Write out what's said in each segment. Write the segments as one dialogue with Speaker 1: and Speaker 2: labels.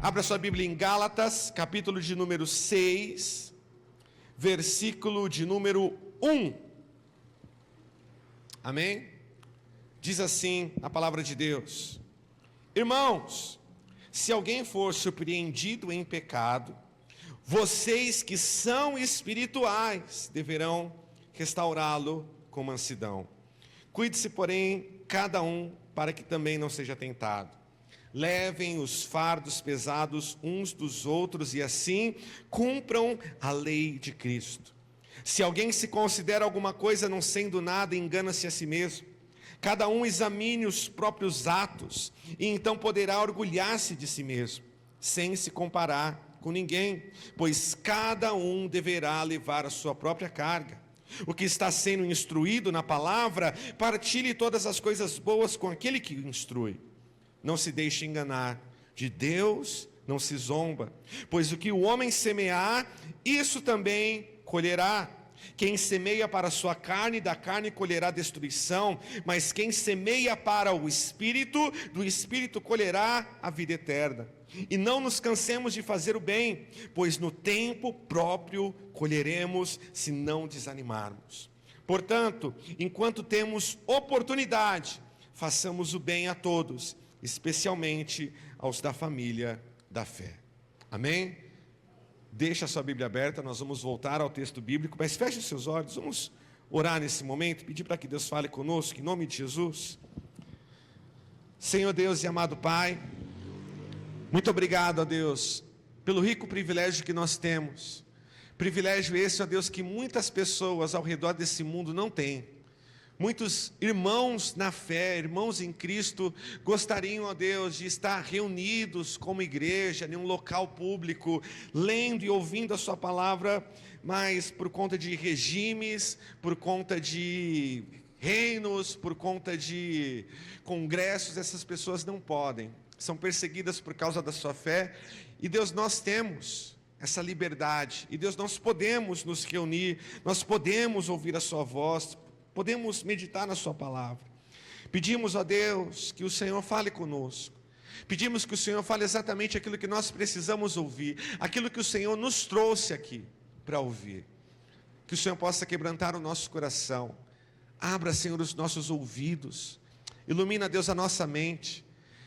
Speaker 1: Abra sua Bíblia em Gálatas, capítulo de número 6, versículo de número 1. Amém? Diz assim a palavra de Deus: Irmãos, se alguém for surpreendido em pecado, vocês que são espirituais deverão restaurá-lo com mansidão. Cuide-se, porém, cada um, para que também não seja tentado. Levem os fardos pesados uns dos outros e assim cumpram a lei de Cristo. Se alguém se considera alguma coisa não sendo nada, engana-se a si mesmo. Cada um examine os próprios atos e então poderá orgulhar-se de si mesmo, sem se comparar com ninguém, pois cada um deverá levar a sua própria carga. O que está sendo instruído na palavra, partilhe todas as coisas boas com aquele que o instrui. Não se deixe enganar, de Deus não se zomba, pois o que o homem semear, isso também colherá. Quem semeia para a sua carne, da carne colherá destruição, mas quem semeia para o Espírito, do Espírito colherá a vida eterna. E não nos cansemos de fazer o bem, pois no tempo próprio colheremos, se não desanimarmos. Portanto, enquanto temos oportunidade, façamos o bem a todos, especialmente aos da família da fé. Amém? Deixa a sua Bíblia aberta, nós vamos voltar ao texto bíblico, mas feche os seus olhos, vamos orar nesse momento, pedir para que Deus fale conosco, em nome de Jesus. Senhor Deus e amado Pai, muito obrigado, ó Deus, pelo rico privilégio que nós temos. Privilégio esse, ó Deus, que muitas pessoas ao redor desse mundo não têm. Muitos irmãos na fé, irmãos em Cristo, gostariam, ó Deus, de estar reunidos como igreja, em um local público, lendo e ouvindo a sua palavra, mas por conta de regimes, por conta de reinos, por conta de congressos, essas pessoas não podem, são perseguidas por causa da sua fé. E Deus, nós temos essa liberdade, e Deus, nós podemos nos reunir, nós podemos ouvir a sua voz, podemos meditar na sua palavra. Pedimos a Deus que o Senhor fale conosco. Pedimos que o Senhor fale exatamente aquilo que nós precisamos ouvir, aquilo que o Senhor nos trouxe aqui para ouvir. Que o Senhor possa quebrantar o nosso coração. Abra, Senhor, os nossos ouvidos. Ilumina, Deus, a nossa mente.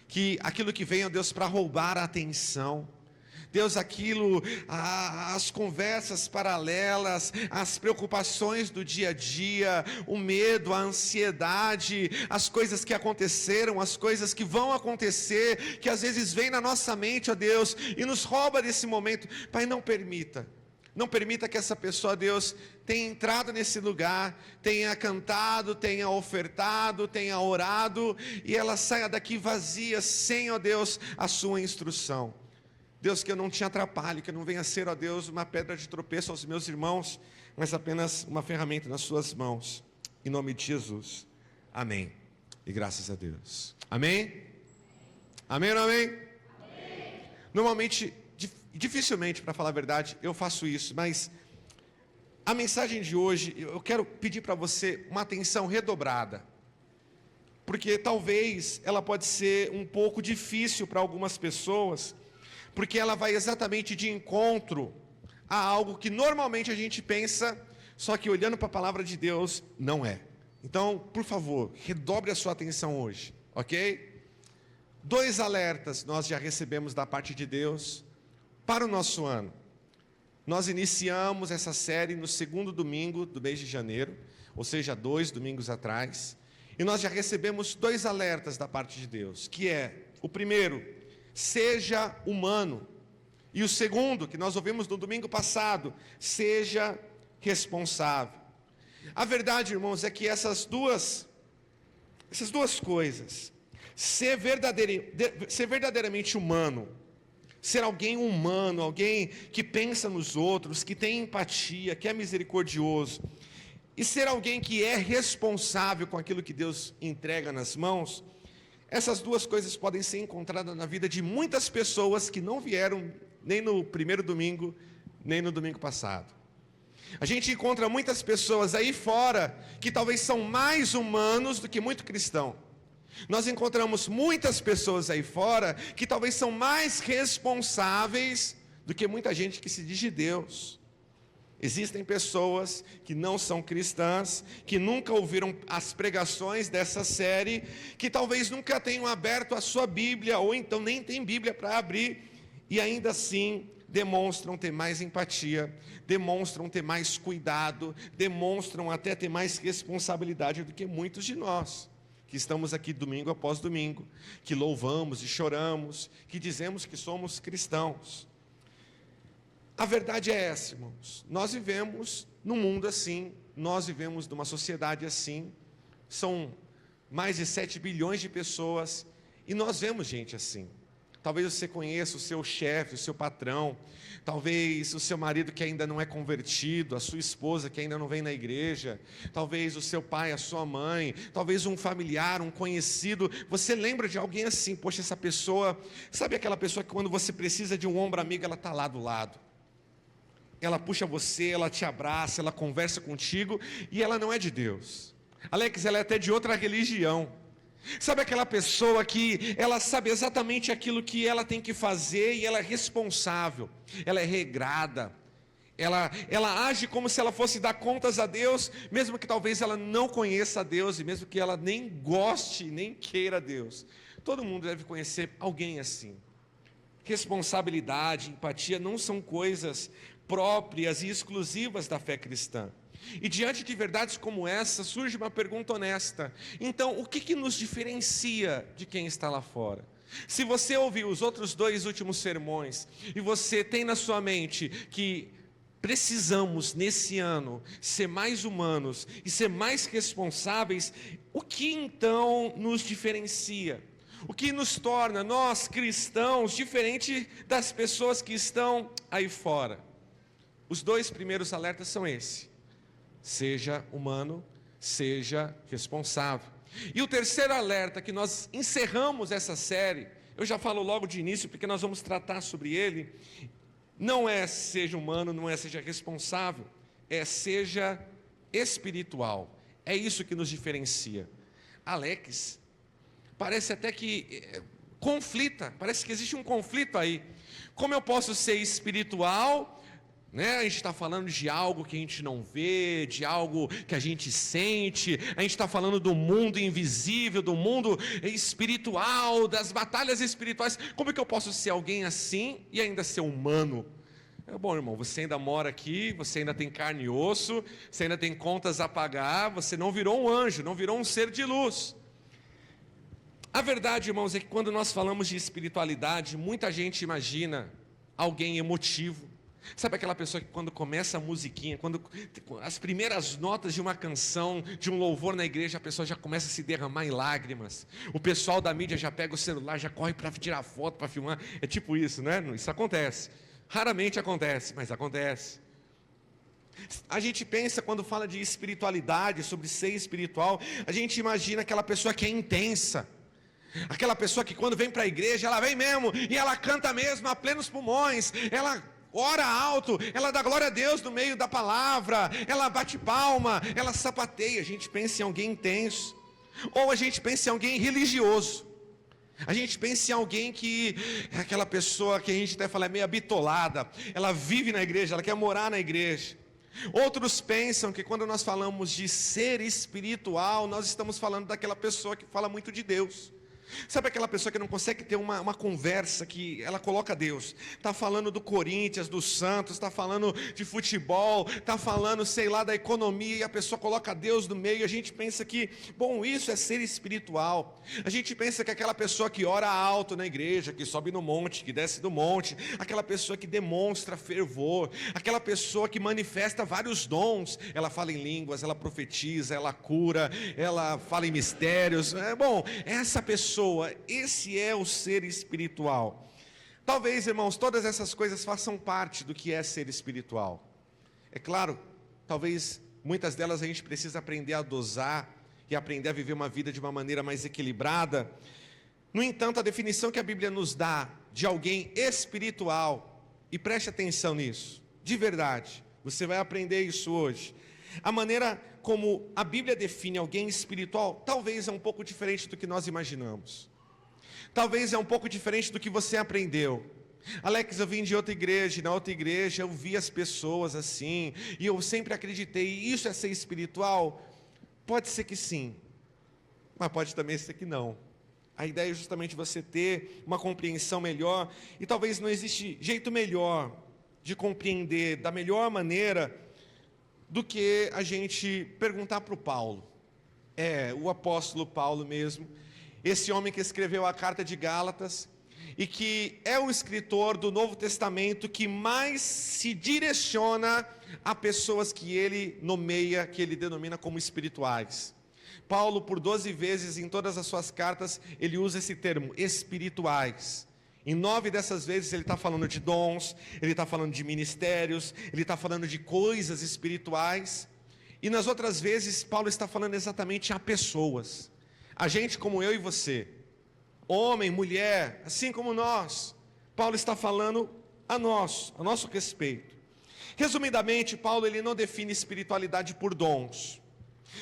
Speaker 1: Que aquilo que vem, ó Deus, para roubar a atenção, Deus, aquilo, as conversas paralelas, as preocupações do dia a dia, o medo, a ansiedade, as coisas que aconteceram, as coisas que vão acontecer, que às vezes vem na nossa mente, ó Deus, e nos rouba desse momento. Pai, não permita que essa pessoa, Deus, tenha entrado nesse lugar, tenha cantado, tenha ofertado, tenha orado, e ela saia daqui vazia, sem, ó Deus, a sua instrução. Deus, que eu não te atrapalhe, que eu não venha ser, ó Deus, uma pedra de tropeço aos meus irmãos, mas apenas uma ferramenta nas suas mãos, em nome de Jesus, amém, e graças a Deus, amém? Amém ou não amém? Amém. Normalmente, dificilmente, para falar a verdade, eu faço isso, mas a mensagem de hoje, eu quero pedir para você uma atenção redobrada, porque talvez ela pode ser um pouco difícil para algumas pessoas, porque ela vai exatamente de encontro a algo que normalmente a gente pensa, só que olhando para a palavra de Deus, não é. Então, por favor, redobre a sua atenção hoje, ok? 2 alertas nós já recebemos da parte de Deus para o nosso ano. Nós iniciamos essa série no 2º domingo do mês de janeiro, ou seja, 2 domingos atrás, e nós já recebemos 2 alertas da parte de Deus, que é, o primeiro, seja humano, e o segundo, que nós ouvimos no domingo passado, seja responsável. A verdade, irmãos, é que essas duas coisas, ser verdadeiramente humano, ser alguém humano, alguém que pensa nos outros, que tem empatia, que é misericordioso, e ser alguém que é responsável com aquilo que Deus entrega nas mãos, essas duas coisas podem ser encontradas na vida de muitas pessoas que não vieram nem no primeiro domingo, nem no domingo passado. A gente encontra muitas pessoas aí fora que talvez são mais humanos do que muito cristão. Nós encontramos muitas pessoas aí fora que talvez são mais responsáveis do que muita gente que se diz de Deus. Existem pessoas que não são cristãs, que nunca ouviram as pregações dessa série, que talvez nunca tenham aberto a sua Bíblia, ou então nem tem Bíblia para abrir, e ainda assim demonstram ter mais empatia, demonstram ter mais cuidado, demonstram até ter mais responsabilidade do que muitos de nós, que estamos aqui domingo após domingo, que louvamos e choramos, que dizemos que somos cristãos. A verdade é essa, irmãos, nós vivemos num mundo assim, nós vivemos numa sociedade assim, são mais de 7 bilhões de pessoas, e nós vemos gente assim. Talvez você conheça o seu chefe, o seu patrão, talvez o seu marido que ainda não é convertido, a sua esposa que ainda não vem na igreja, talvez o seu pai, a sua mãe, talvez um familiar, um conhecido. Você lembra de alguém assim? Poxa, essa pessoa, sabe aquela pessoa que quando você precisa de um ombro amigo, ela está lá do lado. Ela puxa você, ela te abraça, ela conversa contigo, e ela não é de Deus. Alex, ela é até de outra religião. Sabe aquela pessoa que ela sabe exatamente aquilo que ela tem que fazer, e ela é responsável, ela é regrada, ela age como se ela fosse dar contas a Deus, mesmo que talvez ela não conheça a Deus, e mesmo que ela nem goste, nem queira Deus. Todo mundo deve conhecer alguém assim. Responsabilidade, empatia não são coisas próprias e exclusivas da fé cristã. E diante de verdades como essa, surge uma pergunta honesta. Então, o que nos diferencia de quem está lá fora? Se você ouviu os outros 2 últimos sermões, e você tem na sua mente que precisamos, nesse ano, ser mais humanos e ser mais responsáveis, o que então nos diferencia? O que nos torna, nós cristãos, diferente das pessoas que estão aí fora? Os 2 primeiros alertas são esse: seja humano, seja responsável. E o terceiro alerta, que nós encerramos essa série, eu já falo logo de início, porque nós vamos tratar sobre ele, não é seja humano, não é seja responsável, é seja espiritual. É isso que nos diferencia. Alex, parece até que conflita, parece que existe um conflito aí. Como eu posso ser espiritual? A gente está falando de algo que a gente não vê, de algo que a gente sente, a gente está falando do mundo invisível, do mundo espiritual, das batalhas espirituais. Como é que eu posso ser alguém assim e ainda ser humano? Bom, irmão, você ainda mora aqui, você ainda tem carne e osso, você ainda tem contas a pagar, você não virou um anjo, não virou um ser de luz. A verdade, irmãos, é que quando nós falamos de espiritualidade, muita gente imagina alguém emotivo. Sabe aquela pessoa que quando começa a musiquinha, quando as primeiras notas de uma canção, de um louvor na igreja, a pessoa já começa a se derramar em lágrimas. O pessoal da mídia já pega o celular, já corre para tirar foto, para filmar. É tipo isso, né? Isso acontece. Raramente acontece, mas acontece. A gente pensa, quando fala de espiritualidade, sobre ser espiritual, a gente imagina aquela pessoa que é intensa. Aquela pessoa que quando vem para a igreja, ela vem mesmo, e ela canta mesmo a plenos pulmões, ela ora alto, ela dá glória a Deus no meio da palavra, ela bate palma, ela sapateia. A gente pensa em alguém intenso, ou a gente pensa em alguém religioso, a gente pensa em alguém que é aquela pessoa que a gente até fala é meio bitolada, ela vive na igreja, ela quer morar na igreja. Outros pensam que quando nós falamos de ser espiritual, nós estamos falando daquela pessoa que fala muito de Deus. Sabe aquela pessoa que não consegue ter uma conversa, que ela coloca Deus, está falando do Corinthians, do Santos, está falando de futebol, está falando, sei lá, da economia, e a pessoa coloca Deus no meio, e a gente pensa que, bom, isso é ser espiritual. A gente pensa que aquela pessoa que ora alto na igreja, que sobe no monte, que desce do monte, aquela pessoa que demonstra fervor, aquela pessoa que manifesta vários dons, ela fala em línguas, ela profetiza, ela cura, ela fala em mistérios, bom, essa pessoa, esse é o ser espiritual. Talvez, irmãos, todas essas coisas façam parte do que é ser espiritual. É claro, talvez muitas delas a gente precisa aprender a dosar e aprender a viver uma vida de uma maneira mais equilibrada. No entanto, a definição que a Bíblia nos dá de alguém espiritual, e preste atenção nisso, de verdade, você vai aprender isso hoje. A maneira como a Bíblia define alguém espiritual, talvez é um pouco diferente do que nós imaginamos. Talvez é um pouco diferente do que você aprendeu. Alex, eu vim de outra igreja, e na outra igreja eu vi as pessoas assim, e eu sempre acreditei, isso é ser espiritual? Pode ser que sim, mas pode também ser que não. A ideia é justamente você ter uma compreensão melhor, e talvez não existe jeito melhor de compreender da melhor maneira do que a gente perguntar para o Paulo. O apóstolo Paulo mesmo, esse homem que escreveu a carta de Gálatas, e que é o escritor do Novo Testamento que mais se direciona a pessoas que ele nomeia, que ele denomina como espirituais. Paulo, por 12 vezes em todas as suas cartas, ele usa esse termo, espirituais. Em 9 dessas vezes ele está falando de dons, ele está falando de ministérios, ele está falando de coisas espirituais. E nas outras vezes, Paulo está falando exatamente a pessoas. A gente como eu e você, homem, mulher, assim como nós. Paulo está falando a nosso respeito. Resumidamente, Paulo ele não define espiritualidade por dons.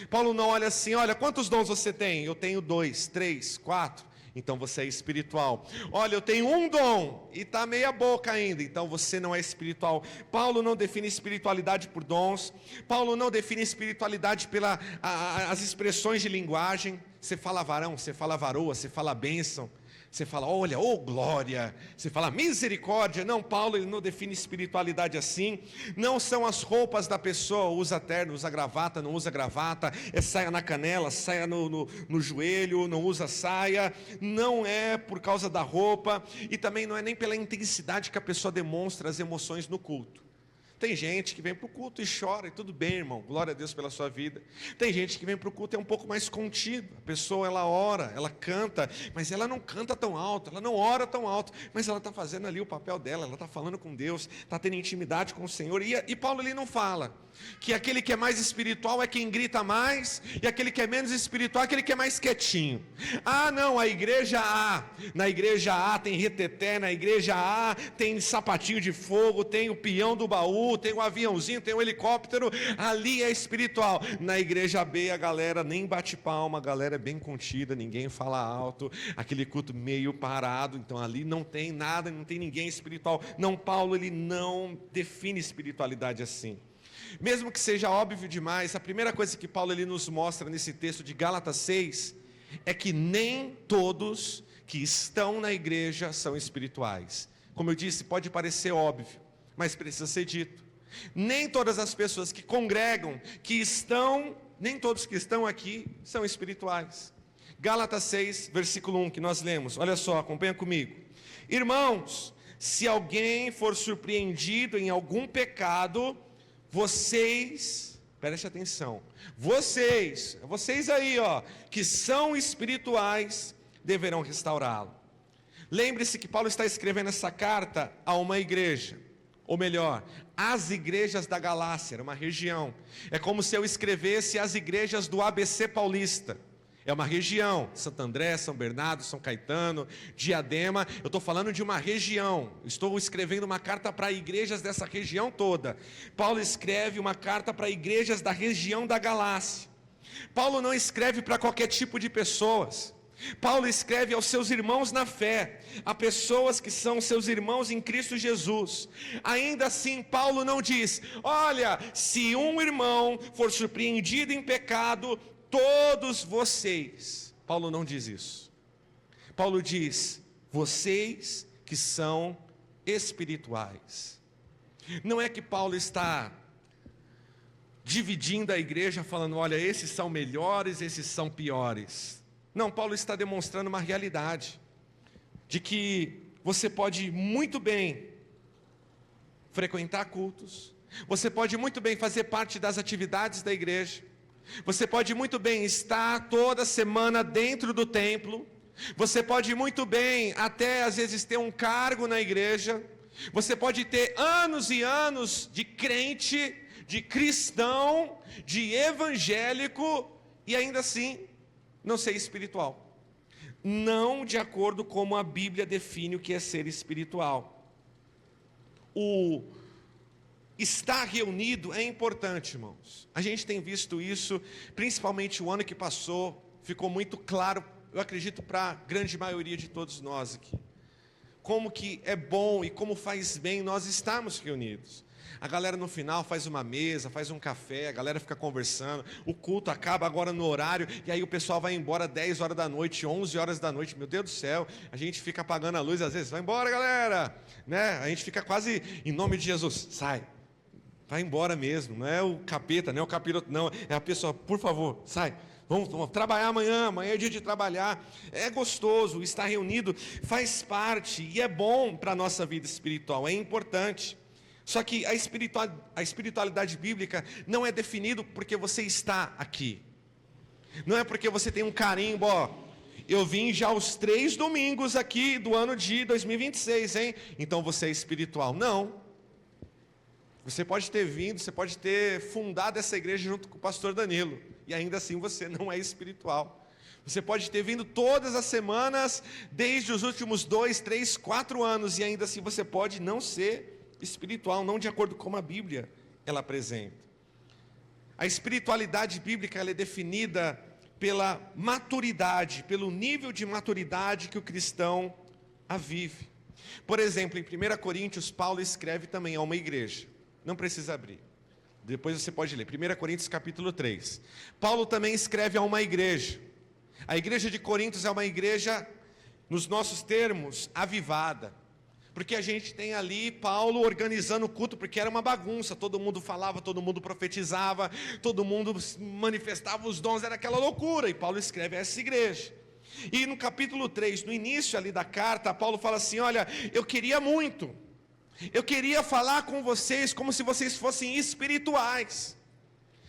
Speaker 1: Paulo não olha assim, olha, quantos dons você tem? Eu tenho 2, 3, 4. Então você é espiritual. Olha, eu tenho um dom e está meia boca ainda, então você não é espiritual. Paulo não define espiritualidade por dons. Paulo não define espiritualidade pelas as expressões de linguagem. Você fala varão, você fala varoa, você fala bênção, você fala olha, oh glória, você fala misericórdia. Não, Paulo ele não define espiritualidade assim. Não são as roupas da pessoa, usa terno, usa gravata, não usa gravata, é saia na canela, saia no joelho, não usa saia. Não é por causa da roupa, e também não é nem pela intensidade que a pessoa demonstra as emoções no culto. Tem gente que vem para o culto e chora, e tudo bem, irmão, glória a Deus pela sua vida. Tem gente que vem para o culto e é um pouco mais contido. A pessoa, ela ora, ela canta, mas ela não canta tão alto, ela não ora tão alto, mas ela está fazendo ali o papel dela, ela está falando com Deus, está tendo intimidade com o Senhor. E Paulo ali não fala que aquele que é mais espiritual é quem grita mais, e aquele que é menos espiritual é aquele que é mais quietinho. Ah não, a igreja A, na igreja A tem reteté, na igreja A tem sapatinho de fogo, tem o peão do baú, tem um aviãozinho, tem um helicóptero, ali é espiritual. Na igreja B a galera nem bate palma, a galera é bem contida, ninguém fala alto, aquele culto meio parado, então ali não tem nada, não tem ninguém espiritual. Não, Paulo ele não define espiritualidade assim. Mesmo que seja óbvio demais, a primeira coisa que Paulo ele nos mostra nesse texto de Gálatas 6 é que nem todos que estão na igreja são espirituais. Como eu disse, pode parecer óbvio, mas precisa ser dito. Nem todas as pessoas que congregam, nem todos que estão aqui são espirituais. Gálatas 6, versículo 1, que nós lemos, olha só, acompanha comigo. Irmãos, se alguém for surpreendido em algum pecado, vocês, preste atenção, vocês aí, que são espirituais, deverão restaurá-lo. Lembre-se que Paulo está escrevendo essa carta a uma igreja, ou melhor, as igrejas da Galácia, era uma região. É como se eu escrevesse as igrejas do ABC paulista. É uma região, Santo André, São Bernardo, São Caetano, Diadema. Eu estou falando de uma região, estou escrevendo uma carta para igrejas dessa região toda. Paulo escreve uma carta para igrejas da região da Galácia. Paulo não escreve para qualquer tipo de pessoas. Paulo escreve aos seus irmãos na fé, a pessoas que são seus irmãos em Cristo Jesus. Ainda assim, Paulo não diz, olha, se um irmão for surpreendido em pecado, todos vocês. Paulo não diz isso. Paulo diz, vocês que são espirituais. Não é que Paulo está dividindo a igreja, falando, olha, esses são melhores, esses são piores. Não, Paulo está demonstrando uma realidade, de que você pode muito bem frequentar cultos, você pode muito bem fazer parte das atividades da igreja, você pode muito bem estar toda semana dentro do templo, você pode muito bem até às vezes ter um cargo na igreja, você pode ter anos e anos de crente, de cristão, de evangélico, e ainda assim não ser espiritual. Não de acordo com como a Bíblia define o que é ser espiritual. O estar reunido é importante, irmãos. A gente tem visto isso, principalmente o ano que passou, ficou muito claro, eu acredito, para a grande maioria de todos nós aqui. Como que é bom e como faz bem nós estarmos reunidos. A galera no final faz uma mesa, faz um café, a galera fica conversando, o culto acaba agora no horário, e aí o pessoal vai embora 10 horas da noite, 11 horas da noite, meu Deus do céu, a gente fica apagando a luz às vezes, vai embora galera, né? A gente fica quase, em nome de Jesus, sai, vai embora mesmo, não é o capeta, não é o capiroto, não, é a pessoa, por favor, sai. Vamos trabalhar amanhã é dia de trabalhar. É gostoso, estar reunido faz parte e é bom para a nossa vida espiritual, é importante. Só que a espiritualidade bíblica não é definida porque você está aqui. Não é porque você tem um carimbo, ó, eu vim já os 3 domingos aqui do ano de 2026, hein? Então você é espiritual. Não. Você pode ter vindo, você pode ter fundado essa igreja junto com o pastor Danilo, e ainda assim você não é espiritual. Você pode ter vindo todas as semanas, desde os últimos 2, 3, 4 anos, e ainda assim você pode não ser espiritual, não de acordo com a Bíblia ela apresenta. A espiritualidade bíblica ela é definida pela maturidade, pelo nível de maturidade que o cristão a vive. Por exemplo, em 1 Coríntios, Paulo escreve também a uma igreja. Não precisa abrir. Depois você pode ler. 1 Coríntios capítulo 3. Paulo também escreve a uma igreja. A igreja de Coríntios é uma igreja, nos nossos termos, avivada. Porque a gente tem ali Paulo organizando o culto, porque era uma bagunça. Todo mundo falava, todo mundo profetizava, todo mundo manifestava os dons, era aquela loucura. E Paulo escreve a essa igreja. E no capítulo 3, no início ali da carta, Paulo fala assim, olha, eu queria falar com vocês como se vocês fossem espirituais,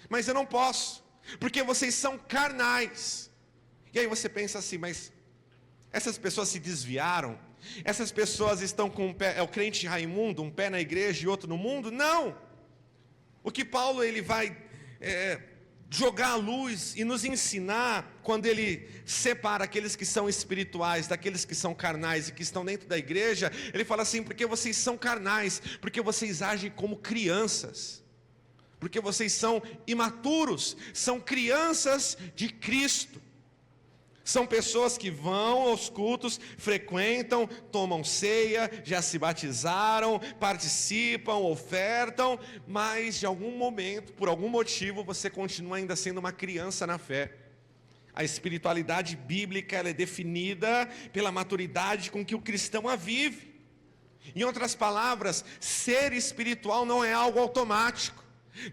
Speaker 1: mas eu não posso, porque vocês são carnais. E aí você pensa assim, mas essas pessoas se desviaram? Essas pessoas estão com um pé, é o crente Raimundo, um pé na igreja e outro no mundo? Não! O que Paulo ele vai jogar a luz e nos ensinar, quando ele separa aqueles que são espirituais daqueles que são carnais e que estão dentro da igreja, ele fala assim, porque vocês são carnais, porque vocês agem como crianças, porque vocês são imaturos, são crianças de Cristo. São pessoas que vão aos cultos, frequentam, tomam ceia, já se batizaram, participam, ofertam, mas de algum momento, por algum motivo, você continua ainda sendo uma criança na fé. A espiritualidade bíblica ela é definida pela maturidade com que o cristão a vive. Em outras palavras, ser espiritual não é algo automático.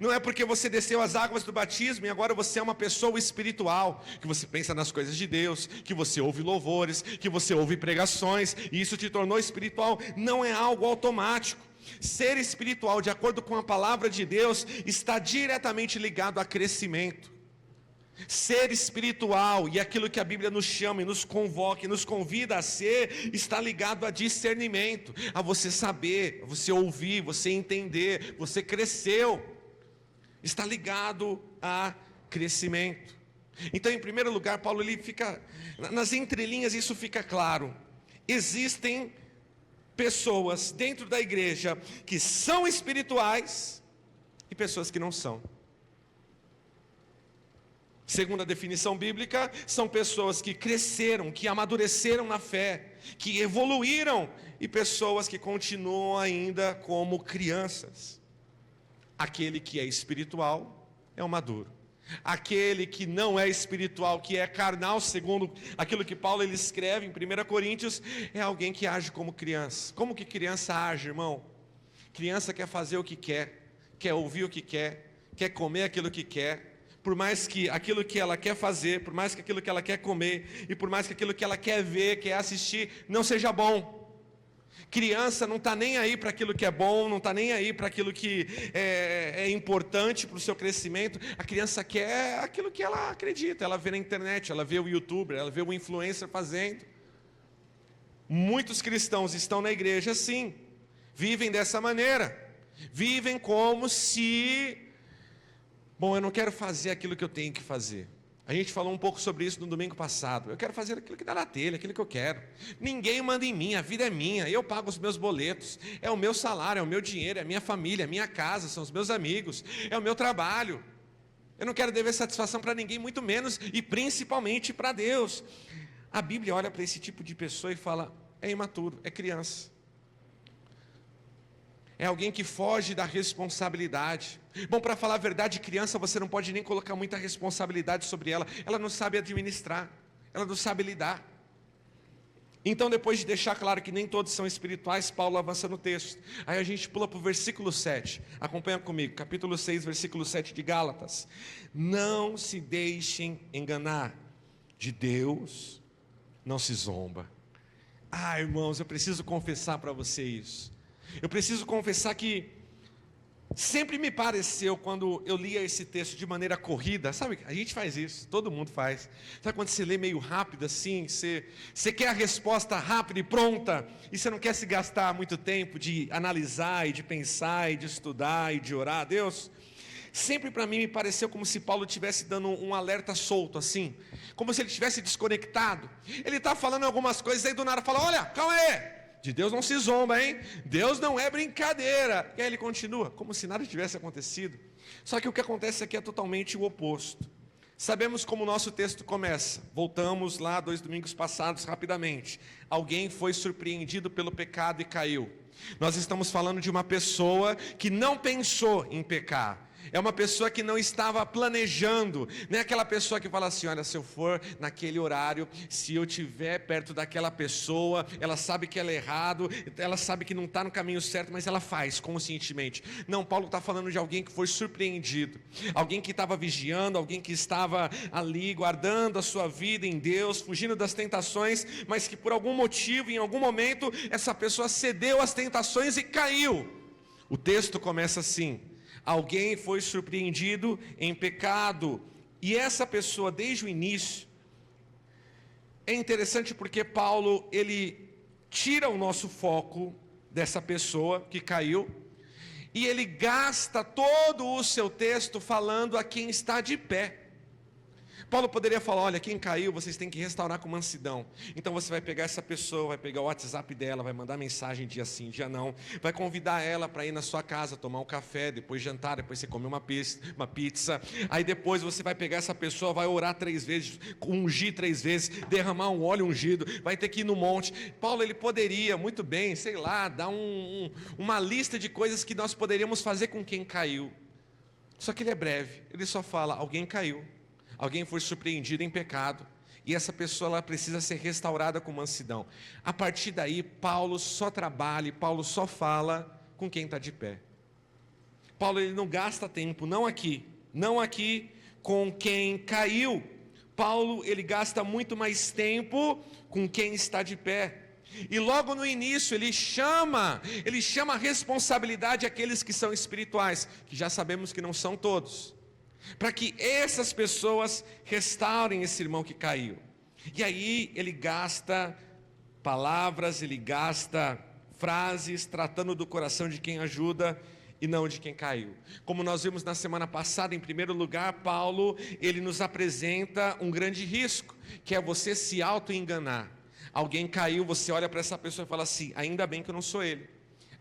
Speaker 1: Não é porque você desceu as águas do batismo e agora você é uma pessoa espiritual, que você pensa nas coisas de Deus, que você ouve louvores, que você ouve pregações, e isso te tornou espiritual. Não é algo automático. Ser espiritual, de acordo com a palavra de Deus, está diretamente ligado a crescimento. Ser espiritual e aquilo que a Bíblia nos chama e nos convoca e nos convida a ser, está ligado a discernimento, a você saber, a você ouvir, você entender, você cresceu. Está ligado a crescimento. Então, em primeiro lugar, Paulo ele fica, nas entrelinhas isso fica claro. Existem pessoas dentro da igreja que são espirituais e pessoas que não são. Segundo a definição bíblica, são pessoas que cresceram, que amadureceram na fé, que evoluíram, e pessoas que continuam ainda como crianças. Aquele que é espiritual é o maduro. Aquele que não é espiritual, que é carnal, segundo aquilo que Paulo ele escreve em 1 Coríntios, é alguém que age como criança. Como que criança age, irmão? Criança quer fazer o que quer ouvir o que quer comer aquilo que quer, por mais que aquilo que ela quer fazer, por mais que aquilo que ela quer comer, e por mais que aquilo que ela quer ver, quer assistir, não seja bom. Criança não está nem aí para aquilo que é bom, não está nem aí para aquilo que é importante para o seu crescimento. A criança quer aquilo que ela acredita, ela vê na internet, ela vê o youtuber, ela vê o influencer fazendo. Muitos cristãos estão na igreja assim, vivem dessa maneira, vivem como se, bom, eu não quero fazer aquilo que eu tenho que fazer. A gente falou um pouco sobre isso no domingo passado. Eu quero fazer aquilo que dá na telha, aquilo que eu quero. Ninguém manda em mim, a vida é minha. Eu pago os meus boletos. É o meu salário, é o meu dinheiro, é a minha família, é a minha casa, são os meus amigos, é o meu trabalho. Eu não quero dever satisfação para ninguém, muito menos e principalmente para Deus. A Bíblia olha para esse tipo de pessoa e fala: é imaturo, é criança. É alguém que foge da responsabilidade. Bom, para falar a verdade, criança, você não pode nem colocar muita responsabilidade sobre ela. Ela não sabe administrar, ela não sabe lidar. Então, depois de deixar claro que nem todos são espirituais, Paulo avança no texto. Aí a gente pula para o versículo 7. Acompanha comigo, capítulo 6, versículo 7 de Gálatas. Não se deixem enganar, de Deus não se zomba. Ah, irmãos, eu preciso confessar para vocês. Eu preciso confessar que sempre me pareceu, quando eu lia esse texto de maneira corrida, sabe, a gente faz isso, todo mundo faz. Sabe quando você lê meio rápido assim, você quer a resposta rápida e pronta, e você não quer se gastar muito tempo de analisar, e de pensar, e de estudar, e de orar a Deus? Sempre para mim me pareceu como se Paulo estivesse dando um alerta solto assim, como se ele estivesse desconectado. Ele está falando algumas coisas, aí do nada fala: olha, calma aí, de Deus não se zomba, hein? Deus não é brincadeira. E aí ele continua, como se nada tivesse acontecido. Só que o que acontece aqui é totalmente o oposto. Sabemos como o nosso texto começa. Voltamos lá 2 domingos passados rapidamente. Alguém foi surpreendido pelo pecado e caiu. Nós estamos falando de uma pessoa que não pensou em pecar. É uma pessoa que não estava planejando, não é aquela pessoa que fala assim: olha, se eu for naquele horário, se eu estiver perto daquela pessoa, ela sabe que ela é errado, ela sabe que não está no caminho certo, mas ela faz conscientemente. Não, Paulo está falando de alguém que foi surpreendido, alguém que estava vigiando, alguém que estava ali guardando a sua vida em Deus, fugindo das tentações, mas que por algum motivo, em algum momento, essa pessoa cedeu às tentações e caiu. O texto começa assim: alguém foi surpreendido em pecado. E essa pessoa, desde o início, é interessante porque Paulo, ele tira o nosso foco dessa pessoa que caiu, e ele gasta todo o seu texto falando a quem está de pé. Paulo poderia falar: olha, quem caiu, vocês têm que restaurar com mansidão. Então você vai pegar essa pessoa, vai pegar o WhatsApp dela, vai mandar mensagem dia sim, dia não, vai convidar ela para ir na sua casa, tomar um café, depois jantar, depois você comer uma pizza. Aí depois você vai pegar essa pessoa, vai orar 3 vezes, ungir 3 vezes, derramar um óleo ungido, vai ter que ir no monte. Paulo, ele poderia muito bem, sei lá, dar uma lista de coisas que nós poderíamos fazer com quem caiu. Só que ele é breve, ele só fala: alguém caiu. Alguém foi surpreendido em pecado, e essa pessoa ela precisa ser restaurada com mansidão. A partir daí, Paulo só trabalha, Paulo só fala com quem está de pé. Paulo, ele não gasta tempo, não aqui com quem caiu. Paulo, ele gasta muito mais tempo com quem está de pé. E logo no início ele chama a responsabilidade àqueles que são espirituais, que já sabemos que não são todos, para que essas pessoas restaurem esse irmão que caiu. E aí ele gasta palavras, ele gasta frases tratando do coração de quem ajuda e não de quem caiu. Como nós vimos na semana passada, em primeiro lugar, Paulo, ele nos apresenta um grande risco, que é você se auto-enganar. Alguém caiu, você olha para essa pessoa e fala assim: ainda bem que eu não sou ele,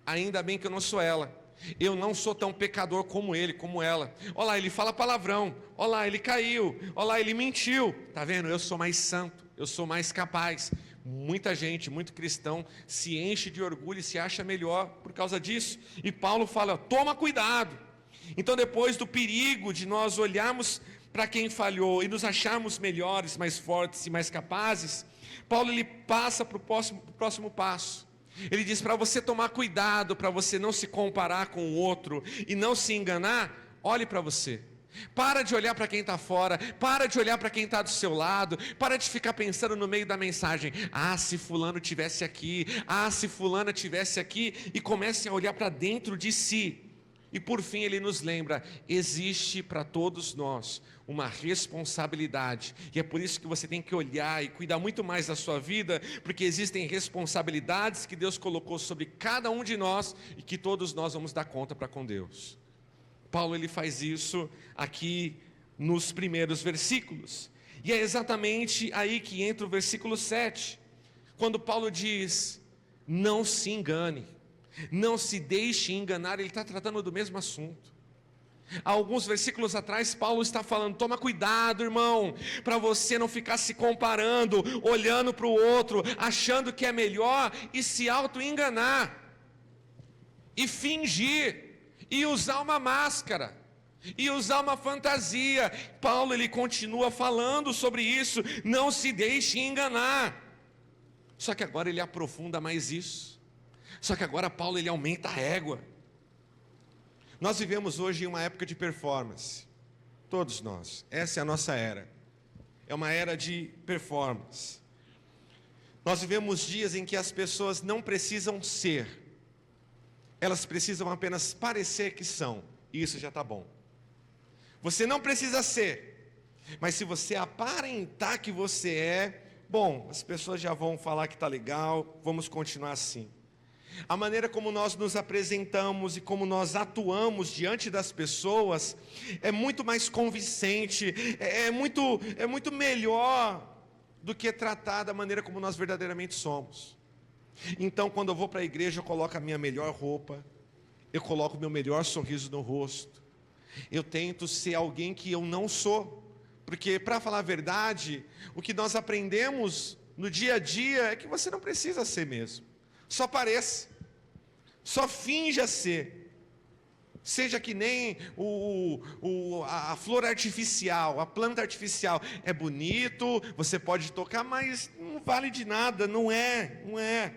Speaker 1: ainda bem que eu não sou ela. Eu não sou tão pecador como ele, como ela. Olha lá, ele fala palavrão. Olha lá, ele caiu. Olha lá, ele mentiu. Está vendo? Eu sou mais santo, eu sou mais capaz. Muita gente, muito cristão, se enche de orgulho e se acha melhor por causa disso. E Paulo fala: toma cuidado. Então, depois do perigo de nós olharmos para quem falhou e nos acharmos melhores, mais fortes e mais capazes, Paulo, ele passa para o próximo passo. Ele diz para você tomar cuidado, para você não se comparar com o outro e não se enganar. Olhe para você, para de olhar para quem está fora, para de olhar para quem está do seu lado, para de ficar pensando no meio da mensagem: ah, se fulano tivesse aqui, ah, se fulana tivesse aqui, e comece a olhar para dentro de si. E por fim ele nos lembra: existe para todos nós uma responsabilidade, e é por isso que você tem que olhar e cuidar muito mais da sua vida, porque existem responsabilidades que Deus colocou sobre cada um de nós, e que todos nós vamos dar conta para com Deus. Paulo, ele faz isso aqui nos primeiros versículos. E é exatamente aí que entra o versículo 7, quando Paulo diz: não se engane, não se deixe enganar. Ele está tratando do mesmo assunto. Há alguns versículos atrás, Paulo está falando: toma cuidado, irmão, para você não ficar se comparando, olhando para o outro, achando que é melhor e se auto-enganar, e fingir, e usar uma máscara, e usar uma fantasia. Paulo, ele continua falando sobre isso: não se deixe enganar. Só que agora ele aprofunda mais isso. Só que agora Paulo, ele aumenta a régua. Nós vivemos hoje em uma época de performance, todos nós, essa é a nossa era, é uma era de performance. Nós vivemos dias em que as pessoas não precisam ser, elas precisam apenas parecer que são, e isso já está bom. Você não precisa ser, mas se você aparentar que você é, bom, as pessoas já vão falar que está legal, vamos continuar assim. A maneira como nós nos apresentamos e como nós atuamos diante das pessoas é muito mais convincente, é muito melhor do que tratar da maneira como nós verdadeiramente somos. Então, quando eu vou para a igreja, eu coloco a minha melhor roupa, eu coloco o meu melhor sorriso no rosto, eu tento ser alguém que eu não sou, porque, para falar a verdade, o que nós aprendemos no dia a dia é que você não precisa ser mesmo. Só pareça, só finja ser, seja que nem a flor artificial, a planta artificial. É bonito, você pode tocar, mas não vale de nada, não é.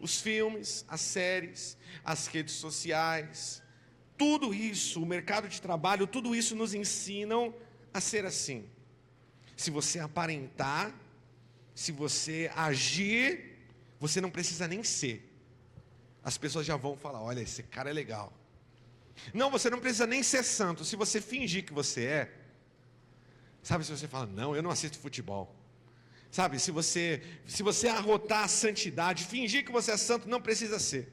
Speaker 1: Os filmes, as séries, as redes sociais, tudo isso, o mercado de trabalho, tudo isso nos ensinam a ser assim. Se você aparentar, se você agir, você não precisa nem ser. As pessoas já vão falar: olha, esse cara é legal. Não, você não precisa nem ser santo. Se você fingir que você é, sabe, se você fala: não, eu não assisto futebol. Sabe, se você arrotar a santidade, fingir que você é santo, não precisa ser.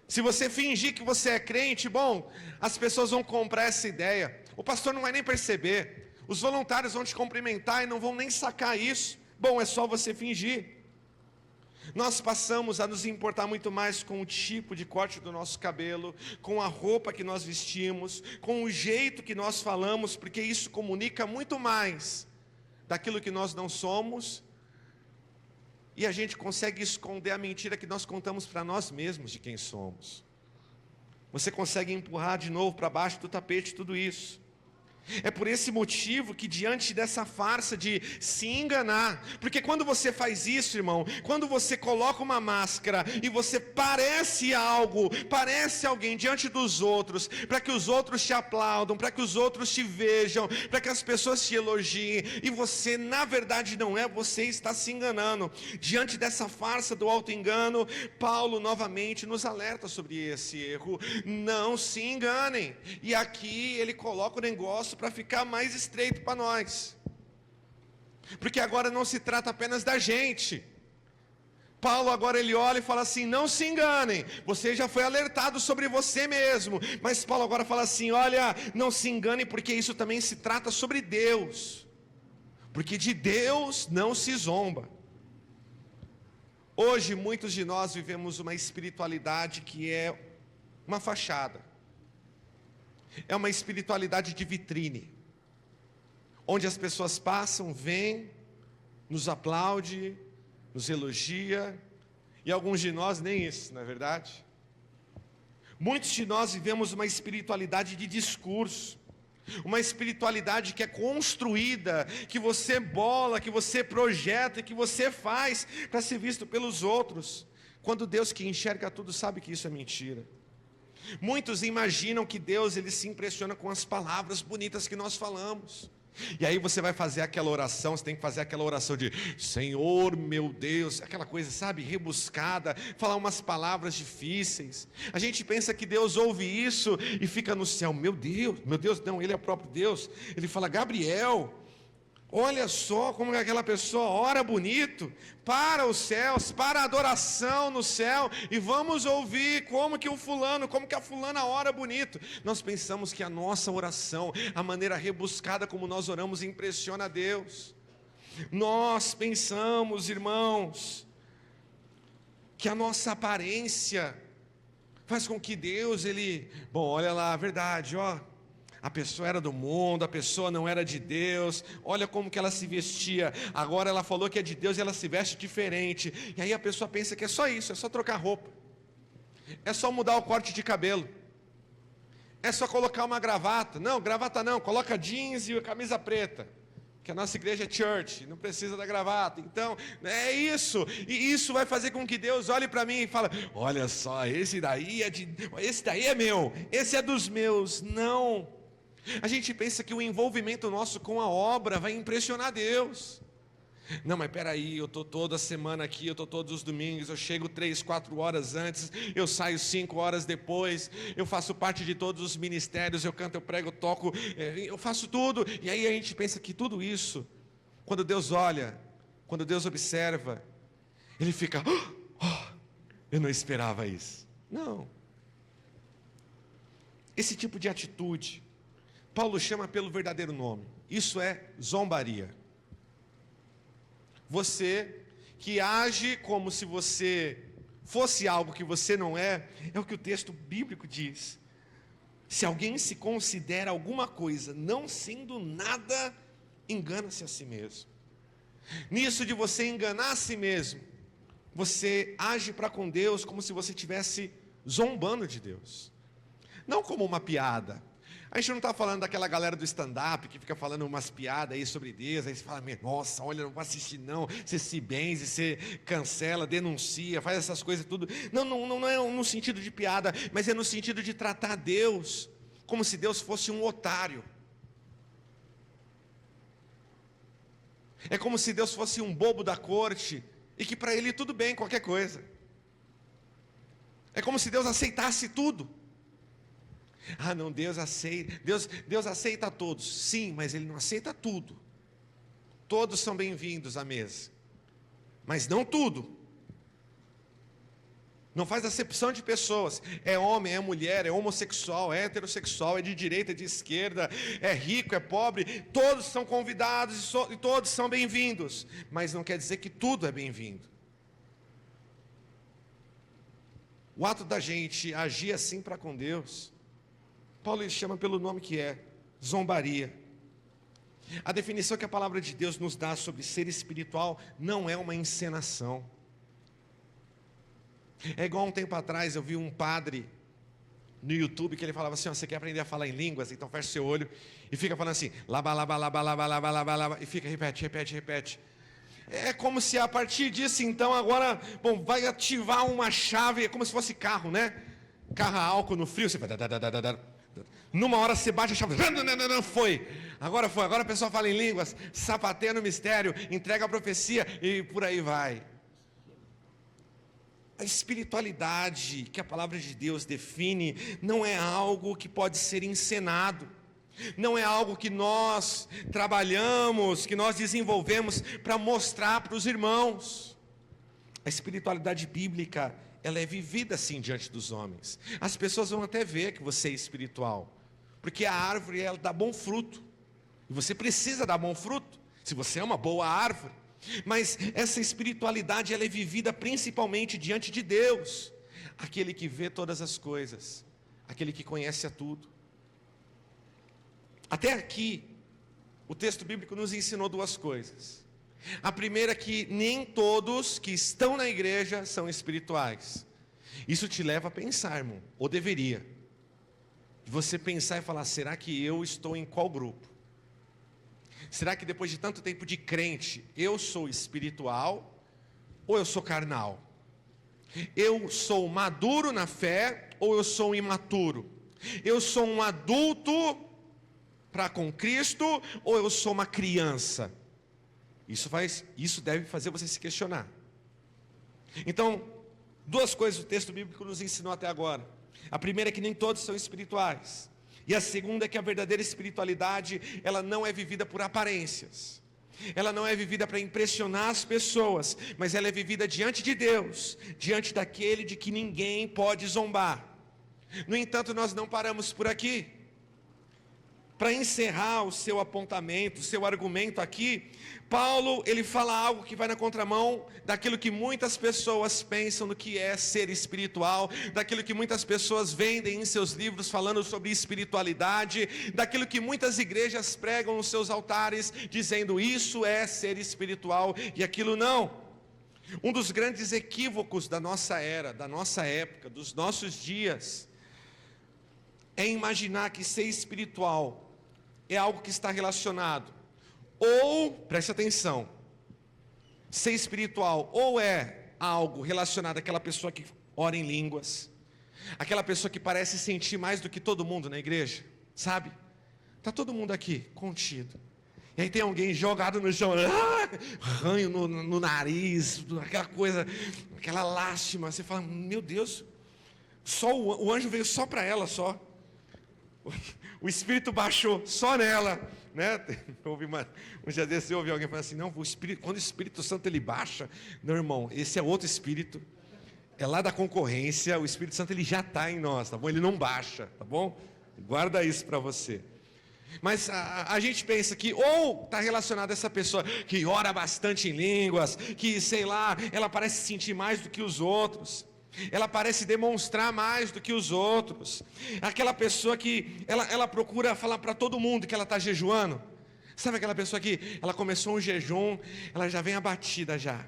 Speaker 1: Se você fingir que você é crente, bom, as pessoas vão comprar essa ideia. O pastor não vai nem perceber. Os voluntários vão te cumprimentar e não vão nem sacar isso. Bom, é só você fingir. Nós passamos a nos importar muito mais com o tipo de corte do nosso cabelo, com a roupa que nós vestimos, com o jeito que nós falamos, porque isso comunica muito mais daquilo que nós não somos, e a gente consegue esconder a mentira que nós contamos para nós mesmos de quem somos. Você consegue empurrar de novo para baixo do tapete tudo isso. É por esse motivo que, diante dessa farsa de se enganar, porque quando você faz isso, irmão, quando você coloca uma máscara e você parece algo, parece alguém diante dos outros, para que os outros te aplaudam, para que os outros te vejam, para que as pessoas te elogiem, e você na verdade não é, você está se enganando. Diante dessa farsa do auto-engano, Paulo novamente nos alerta sobre esse erro: não se enganem. E aqui ele coloca o negócio para ficar mais estreito para nós, porque agora não se trata apenas da gente. Paulo agora ele olha e fala assim: não se enganem, você já foi alertado sobre você mesmo, mas Paulo agora fala assim: olha, não se enganem, porque isso também se trata sobre Deus, porque de Deus não se zomba. Hoje muitos de nós vivemos uma espiritualidade que é uma fachada, é uma espiritualidade de vitrine, onde as pessoas passam, vêm, nos aplaude, nos elogia, e alguns de nós nem isso, não é verdade? Muitos de nós vivemos uma espiritualidade de discurso, uma espiritualidade que é construída, que você bola, que você projeta, que você faz para ser visto pelos outros, quando Deus, que enxerga tudo, sabe que isso é mentira. Muitos imaginam que Deus ele se impressiona com as palavras bonitas que nós falamos. E aí você vai fazer aquela oração, você tem que fazer aquela oração de Senhor meu Deus, aquela coisa, sabe, rebuscada, falar umas palavras difíceis. A gente pensa que Deus ouve isso e fica no céu: meu Deus, não, Ele é o próprio Deus. Ele fala: Gabriel, Olha só como aquela pessoa ora bonito, para os céus, para a adoração no céu, e vamos ouvir como que a fulana ora bonito. Nós pensamos que a nossa oração, a maneira rebuscada como nós oramos, impressiona a Deus. Nós pensamos, irmãos, que a nossa aparência faz com que Deus, olha lá, a verdade, a pessoa era do mundo, a pessoa não era de Deus, olha como que ela se vestia, agora ela falou que é de Deus e ela se veste diferente, e aí a pessoa pensa que é só isso, é só trocar roupa, é só mudar o corte de cabelo, é só colocar uma gravata. Não, gravata não, coloca jeans e camisa preta, que a nossa igreja é church, não precisa da gravata. Então, é isso, e isso vai fazer com que Deus olhe para mim e fale: olha só, esse daí é meu, esse é dos meus. Não, a gente pensa que o envolvimento nosso com a obra vai impressionar Deus. Não, mas peraí, eu estou toda semana aqui, eu estou todos os domingos, eu chego 3, 4 horas antes, eu saio 5 horas depois, eu faço parte de todos os ministérios, eu canto, eu prego, eu toco, eu faço tudo. E aí a gente pensa que tudo isso, quando Deus olha, quando Deus observa, Ele fica: eu não esperava isso. Não. Esse tipo de atitude, Paulo chama pelo verdadeiro nome. Isso é zombaria. Você que age como se você fosse algo que você não é o que o texto bíblico diz. Se alguém se considera alguma coisa, não sendo nada, engana-se a si mesmo. Nisso de você enganar a si mesmo, você age para com Deus como se você estivesse zombando de Deus. Não como uma piada. A gente não está falando daquela galera do stand-up que fica falando umas piadas aí sobre Deus, aí você fala: nossa, olha, não vou assistir não, você se benze, você cancela, denuncia, faz essas coisas tudo. Não é no sentido de piada, mas é no sentido de tratar Deus como se Deus fosse um otário. É como se Deus fosse um bobo da corte, e que para Ele tudo bem, qualquer coisa. É como se Deus aceitasse tudo. Não, Deus aceita a todos. Sim, mas Ele não aceita tudo. Todos são bem-vindos à mesa, mas não tudo. Não faz acepção de pessoas. É homem, é mulher, é homossexual, é heterossexual, é de direita, é de esquerda, é rico, é pobre. Todos são convidados e todos são bem-vindos, mas não quer dizer que tudo é bem-vindo. O ato da gente agir assim para com Deus, Paulo chama pelo nome que é zombaria. A definição que a palavra de Deus nos dá sobre ser espiritual não é uma encenação. É igual um tempo atrás eu vi um padre no YouTube que ele falava assim: você quer aprender a falar em línguas? Então fecha seu olho e fica falando assim, laba, laba, laba, laba, laba, laba, laba, e fica, repete. É como se a partir disso, então, agora, vai ativar uma chave, é como se fosse carro, né? Carro a álcool no frio, você vai... Numa hora você bate a chave, foi, agora a pessoa fala em línguas, sapateia no mistério, entrega a profecia e por aí vai. A espiritualidade que a palavra de Deus define não é algo que pode ser encenado, não é algo que nós trabalhamos, que nós desenvolvemos para mostrar para os irmãos. A espiritualidade bíblica, ela é vivida assim diante dos homens. As pessoas vão até ver que você é espiritual, porque a árvore, ela dá bom fruto, e você precisa dar bom fruto, se você é uma boa árvore. Mas essa espiritualidade, ela é vivida principalmente diante de Deus, aquele que vê todas as coisas, aquele que conhece a tudo. Até aqui, o texto bíblico nos ensinou duas coisas. A primeira é que nem todos que estão na igreja são espirituais. Isso te leva a pensar, irmão, ou deveria, você pensar e falar: será que eu estou em qual grupo? Será que depois de tanto tempo de crente, eu sou espiritual ou eu sou carnal? Eu sou maduro na fé ou eu sou imaturo? Eu sou um adulto para com Cristo ou eu sou uma criança? Isso deve fazer você se questionar. Então, duas coisas o texto bíblico nos ensinou até agora. A primeira é que nem todos são espirituais. E a segunda é que a verdadeira espiritualidade, ela não é vivida por aparências. Ela não é vivida para impressionar as pessoas, mas ela é vivida diante de Deus, diante daquele de que ninguém pode zombar. No entanto, nós não paramos por aqui. Para encerrar o seu apontamento, o seu argumento aqui, Paulo, ele fala algo que vai na contramão daquilo que muitas pessoas pensam no que é ser espiritual, daquilo que muitas pessoas vendem em seus livros falando sobre espiritualidade, daquilo que muitas igrejas pregam nos seus altares, dizendo isso é ser espiritual e aquilo não. Um dos grandes equívocos da nossa era, da nossa época, dos nossos dias, é imaginar que ser espiritual é algo que está relacionado, ou, preste atenção, ser espiritual ou é algo relacionado àquela pessoa que ora em línguas, aquela pessoa que parece sentir mais do que todo mundo na igreja, sabe? Está todo mundo aqui, contido, e aí tem alguém jogado no chão, ranho no nariz, aquela coisa, aquela lástima, você fala, meu Deus, só o anjo veio só para ela só. O Espírito baixou só nela, né? Um dia desses eu ouvi alguém falar assim, não, quando o Espírito Santo ele baixa, não, irmão, esse é outro Espírito, é lá da concorrência, o Espírito Santo ele já está em nós, tá bom? Ele não baixa, tá bom? Guarda isso para você. Mas a gente pensa que ou está relacionado a essa pessoa que ora bastante em línguas, que sei lá, ela parece sentir mais do que os outros, ela parece demonstrar mais do que os outros, aquela pessoa que ela procura falar para todo mundo que ela está jejuando, sabe aquela pessoa que ela começou um jejum, ela já vem abatida já,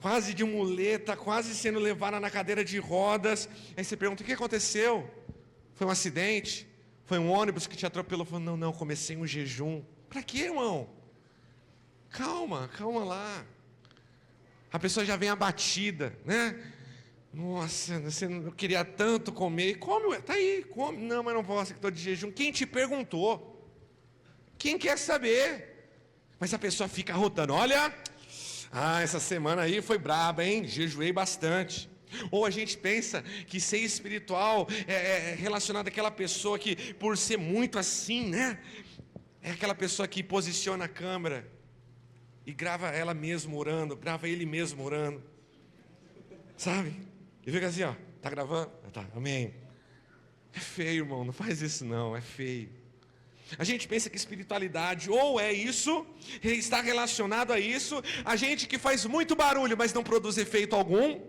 Speaker 1: quase de muleta, quase sendo levada na cadeira de rodas, aí você pergunta, o que aconteceu? Foi um acidente? Foi um ônibus que te atropelou? Falou, não, comecei um jejum. Para quê, irmão? Calma lá. A pessoa já vem abatida, né? Nossa, eu queria tanto comer. Come, ué, tá aí, come. Não, mas não posso, que estou de jejum. Quem te perguntou? Quem quer saber? Mas a pessoa fica arrotando. Olha, essa semana aí foi braba, hein? Jejuei bastante. Ou a gente pensa que ser espiritual é relacionado àquela pessoa que, por ser muito assim, né? É aquela pessoa que posiciona a câmera e grava ela mesma orando, grava ele mesmo orando, sabe? E fica assim, ó, tá gravando? Tá, amém. É feio, irmão, não faz isso não, é feio. A gente pensa que espiritualidade ou é isso, está relacionado a isso, a gente que faz muito barulho, mas não produz efeito algum,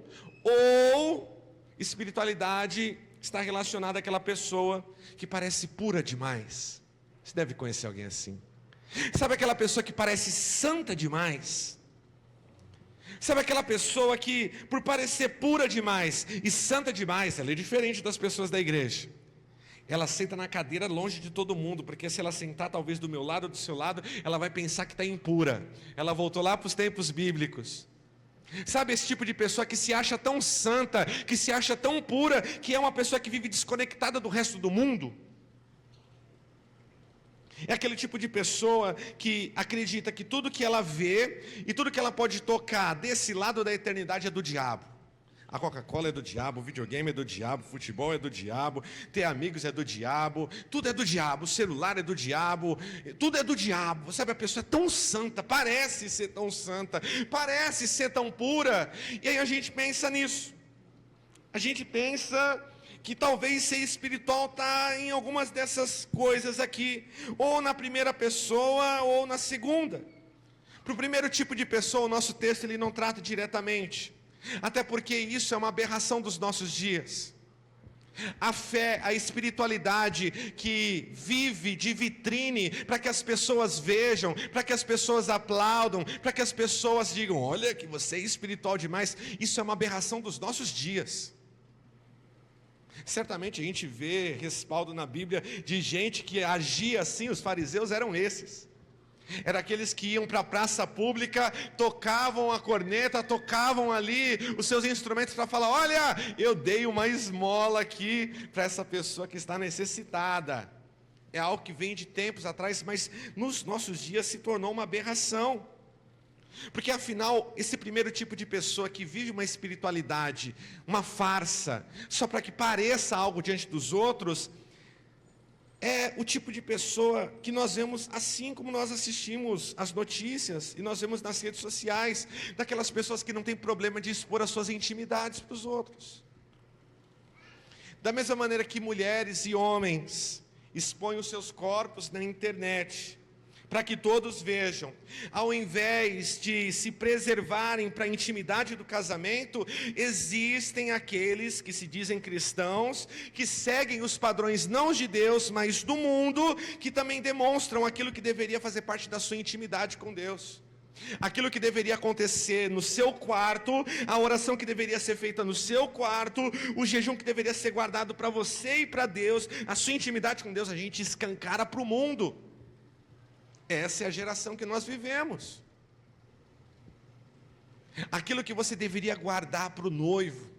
Speaker 1: ou espiritualidade está relacionada àquela pessoa que parece pura demais. Você deve conhecer alguém assim. Sabe aquela pessoa que parece santa demais? Sabe aquela pessoa que, por parecer pura demais e santa demais, ela é diferente das pessoas da igreja. Ela senta na cadeira longe de todo mundo, porque se ela sentar talvez do meu lado ou do seu lado, ela vai pensar que está impura. Ela voltou lá para os tempos bíblicos. Sabe esse tipo de pessoa que se acha tão santa, que se acha tão pura, que é uma pessoa que vive desconectada do resto do mundo? É aquele tipo de pessoa que acredita que tudo que ela vê e tudo que ela pode tocar desse lado da eternidade é do diabo. A Coca-Cola é do diabo, o videogame é do diabo, o futebol é do diabo, ter amigos é do diabo, tudo é do diabo, o celular é do diabo, tudo é do diabo. Sabe, a pessoa é tão santa, parece ser tão santa, parece ser tão pura, e aí a gente pensa nisso. A gente pensa que talvez ser espiritual está em algumas dessas coisas aqui, ou na primeira pessoa, ou na segunda. Para o primeiro tipo de pessoa, o nosso texto ele não trata diretamente, até porque isso é uma aberração dos nossos dias. A fé, a espiritualidade que vive de vitrine para que as pessoas vejam, para que as pessoas aplaudam, para que as pessoas digam, olha que você é espiritual demais, isso é uma aberração dos nossos dias. Certamente a gente vê respaldo na Bíblia de gente que agia assim, os fariseus eram esses. Eram aqueles que iam para a praça pública, tocavam a corneta, tocavam ali os seus instrumentos para falar, olha, eu dei uma esmola aqui para essa pessoa que está necessitada. É algo que vem de tempos atrás, mas nos nossos dias se tornou uma aberração. Porque afinal, esse primeiro tipo de pessoa que vive uma espiritualidade, uma farsa, só para que pareça algo diante dos outros, é o tipo de pessoa que nós vemos, assim como nós assistimos as notícias e nós vemos nas redes sociais, daquelas pessoas que não têm problema de expor as suas intimidades para os outros. Da mesma maneira que mulheres e homens expõem os seus corpos na internet, para que todos vejam, ao invés de se preservarem para a intimidade do casamento, existem aqueles que se dizem cristãos, que seguem os padrões não de Deus, mas do mundo, que também demonstram aquilo que deveria fazer parte da sua intimidade com Deus. Aquilo que deveria acontecer no seu quarto, a oração que deveria ser feita no seu quarto, o jejum que deveria ser guardado para você e para Deus, a sua intimidade com Deus, a gente escancara para o mundo. Essa é a geração que nós vivemos. Aquilo que você deveria guardar para o noivo,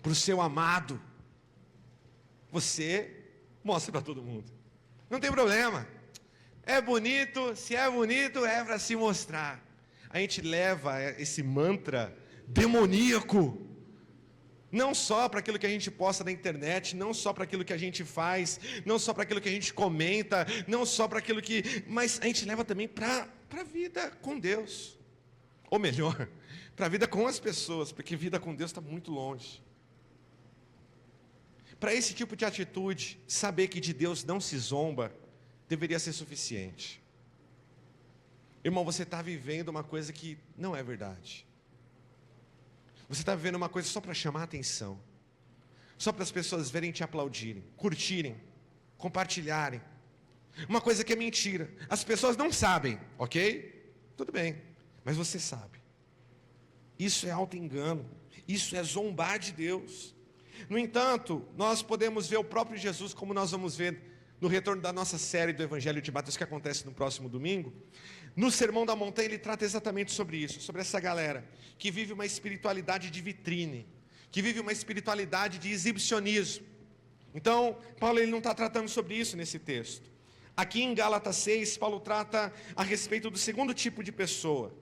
Speaker 1: para o seu amado, você mostra para todo mundo. Não tem problema. É bonito, se é bonito, é para se mostrar. A gente leva esse mantra demoníaco, não só para aquilo que a gente posta na internet, não só para aquilo que a gente faz, não só para aquilo que a gente comenta, não só para aquilo que... Mas a gente leva também para a vida com Deus. Ou melhor, para a vida com as pessoas, porque vida com Deus está muito longe. Para esse tipo de atitude, saber que de Deus não se zomba, deveria ser suficiente. Irmão, você está vivendo uma coisa que não é verdade. Você está vivendo uma coisa só para chamar a atenção, só para as pessoas verem te aplaudirem, curtirem, compartilharem. Uma coisa que é mentira. As pessoas não sabem, ok? Tudo bem, mas você sabe. Isso é auto-engano, isso é zombar de Deus. No entanto, nós podemos ver o próprio Jesus, como nós vamos ver no retorno da nossa série do Evangelho de Mateus, que acontece no próximo domingo. No Sermão da Montanha ele trata exatamente sobre isso, sobre essa galera que vive uma espiritualidade de vitrine, que vive uma espiritualidade de exibicionismo. Então, Paulo ele não está tratando sobre isso nesse texto. Aqui em Gálatas 6, Paulo trata a respeito do segundo tipo de pessoa.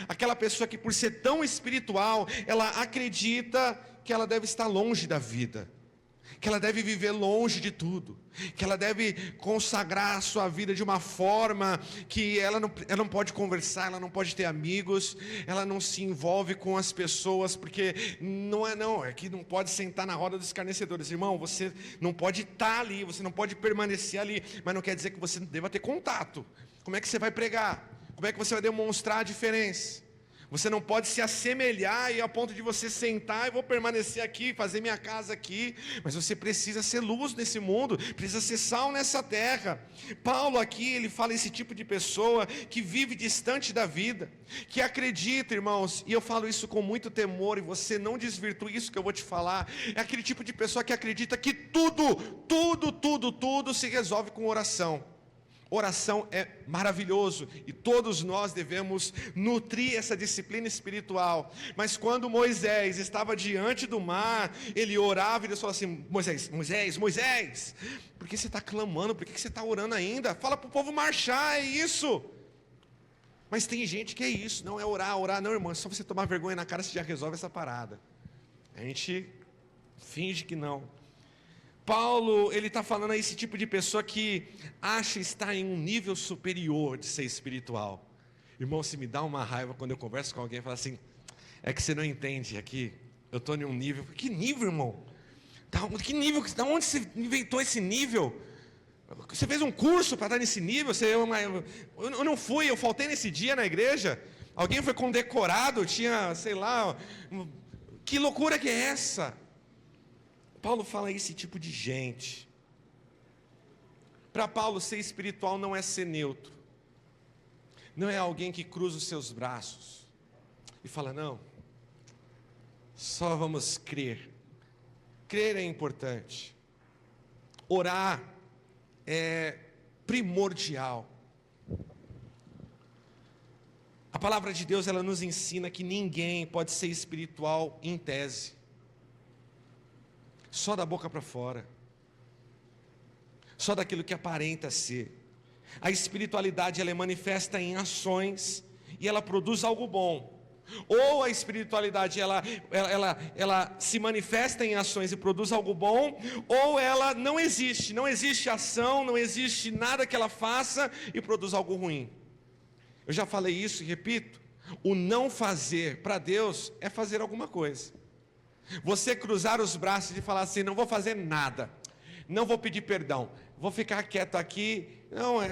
Speaker 1: Aquela pessoa que por ser tão espiritual, ela acredita que ela deve estar longe da vida, que ela deve viver longe de tudo, que ela deve consagrar a sua vida de uma forma que ela não pode conversar, ela não pode ter amigos, ela não se envolve com as pessoas, porque é que não pode sentar na roda dos escarnecedores. Irmão, você não pode estar ali, você não pode permanecer ali, mas não quer dizer que você não deva ter contato. Como é que você vai pregar? Como é que você vai demonstrar a diferença? Você não pode se assemelhar e a ponto de você sentar e vou permanecer aqui, fazer minha casa aqui. Mas você precisa ser luz nesse mundo, precisa ser sal nessa terra. Paulo aqui, ele fala esse tipo de pessoa que vive distante da vida, que acredita, irmãos, e eu falo isso com muito temor, e você não desvirtue isso que eu vou te falar. É aquele tipo de pessoa que acredita que tudo se resolve com oração. Oração é maravilhoso e todos nós devemos nutrir essa disciplina espiritual. Mas quando Moisés estava diante do mar, ele orava e Deus falou assim: Moisés, por que você está clamando? Por que você está orando ainda? Fala para o povo marchar, é isso. Mas tem gente que é isso, não é orar não, irmão, é só você tomar vergonha na cara, você já resolve essa parada. A gente finge que não. Paulo, ele está falando a esse tipo de pessoa que acha estar em um nível superior de ser espiritual. Irmão, se me dá uma raiva quando eu converso com alguém e falo assim: é que você não entende, aqui eu estou em um nível. Que nível, irmão? Que nível? Da onde você inventou esse nível? Você fez um curso para estar nesse nível? Eu não fui, eu faltei nesse dia na igreja. Alguém foi condecorado, tinha, sei lá, que loucura que é essa? Paulo fala esse tipo de gente. Para Paulo, ser espiritual não é ser neutro, não é alguém que cruza os seus braços e fala: não, só vamos crer. Crer é importante, orar é primordial. A palavra de Deus, ela nos ensina que ninguém pode ser espiritual em tese, só da boca para fora, só daquilo que aparenta ser. A espiritualidade, ela é manifesta em ações e ela produz algo bom. Ou a espiritualidade ela se manifesta em ações e produz algo bom, ou ela não existe ação, não existe nada que ela faça e produz algo ruim. Eu já falei isso e repito, o não fazer para Deus é fazer alguma coisa. Você cruzar os braços e falar assim, não vou fazer nada, não vou pedir perdão, vou ficar quieto aqui,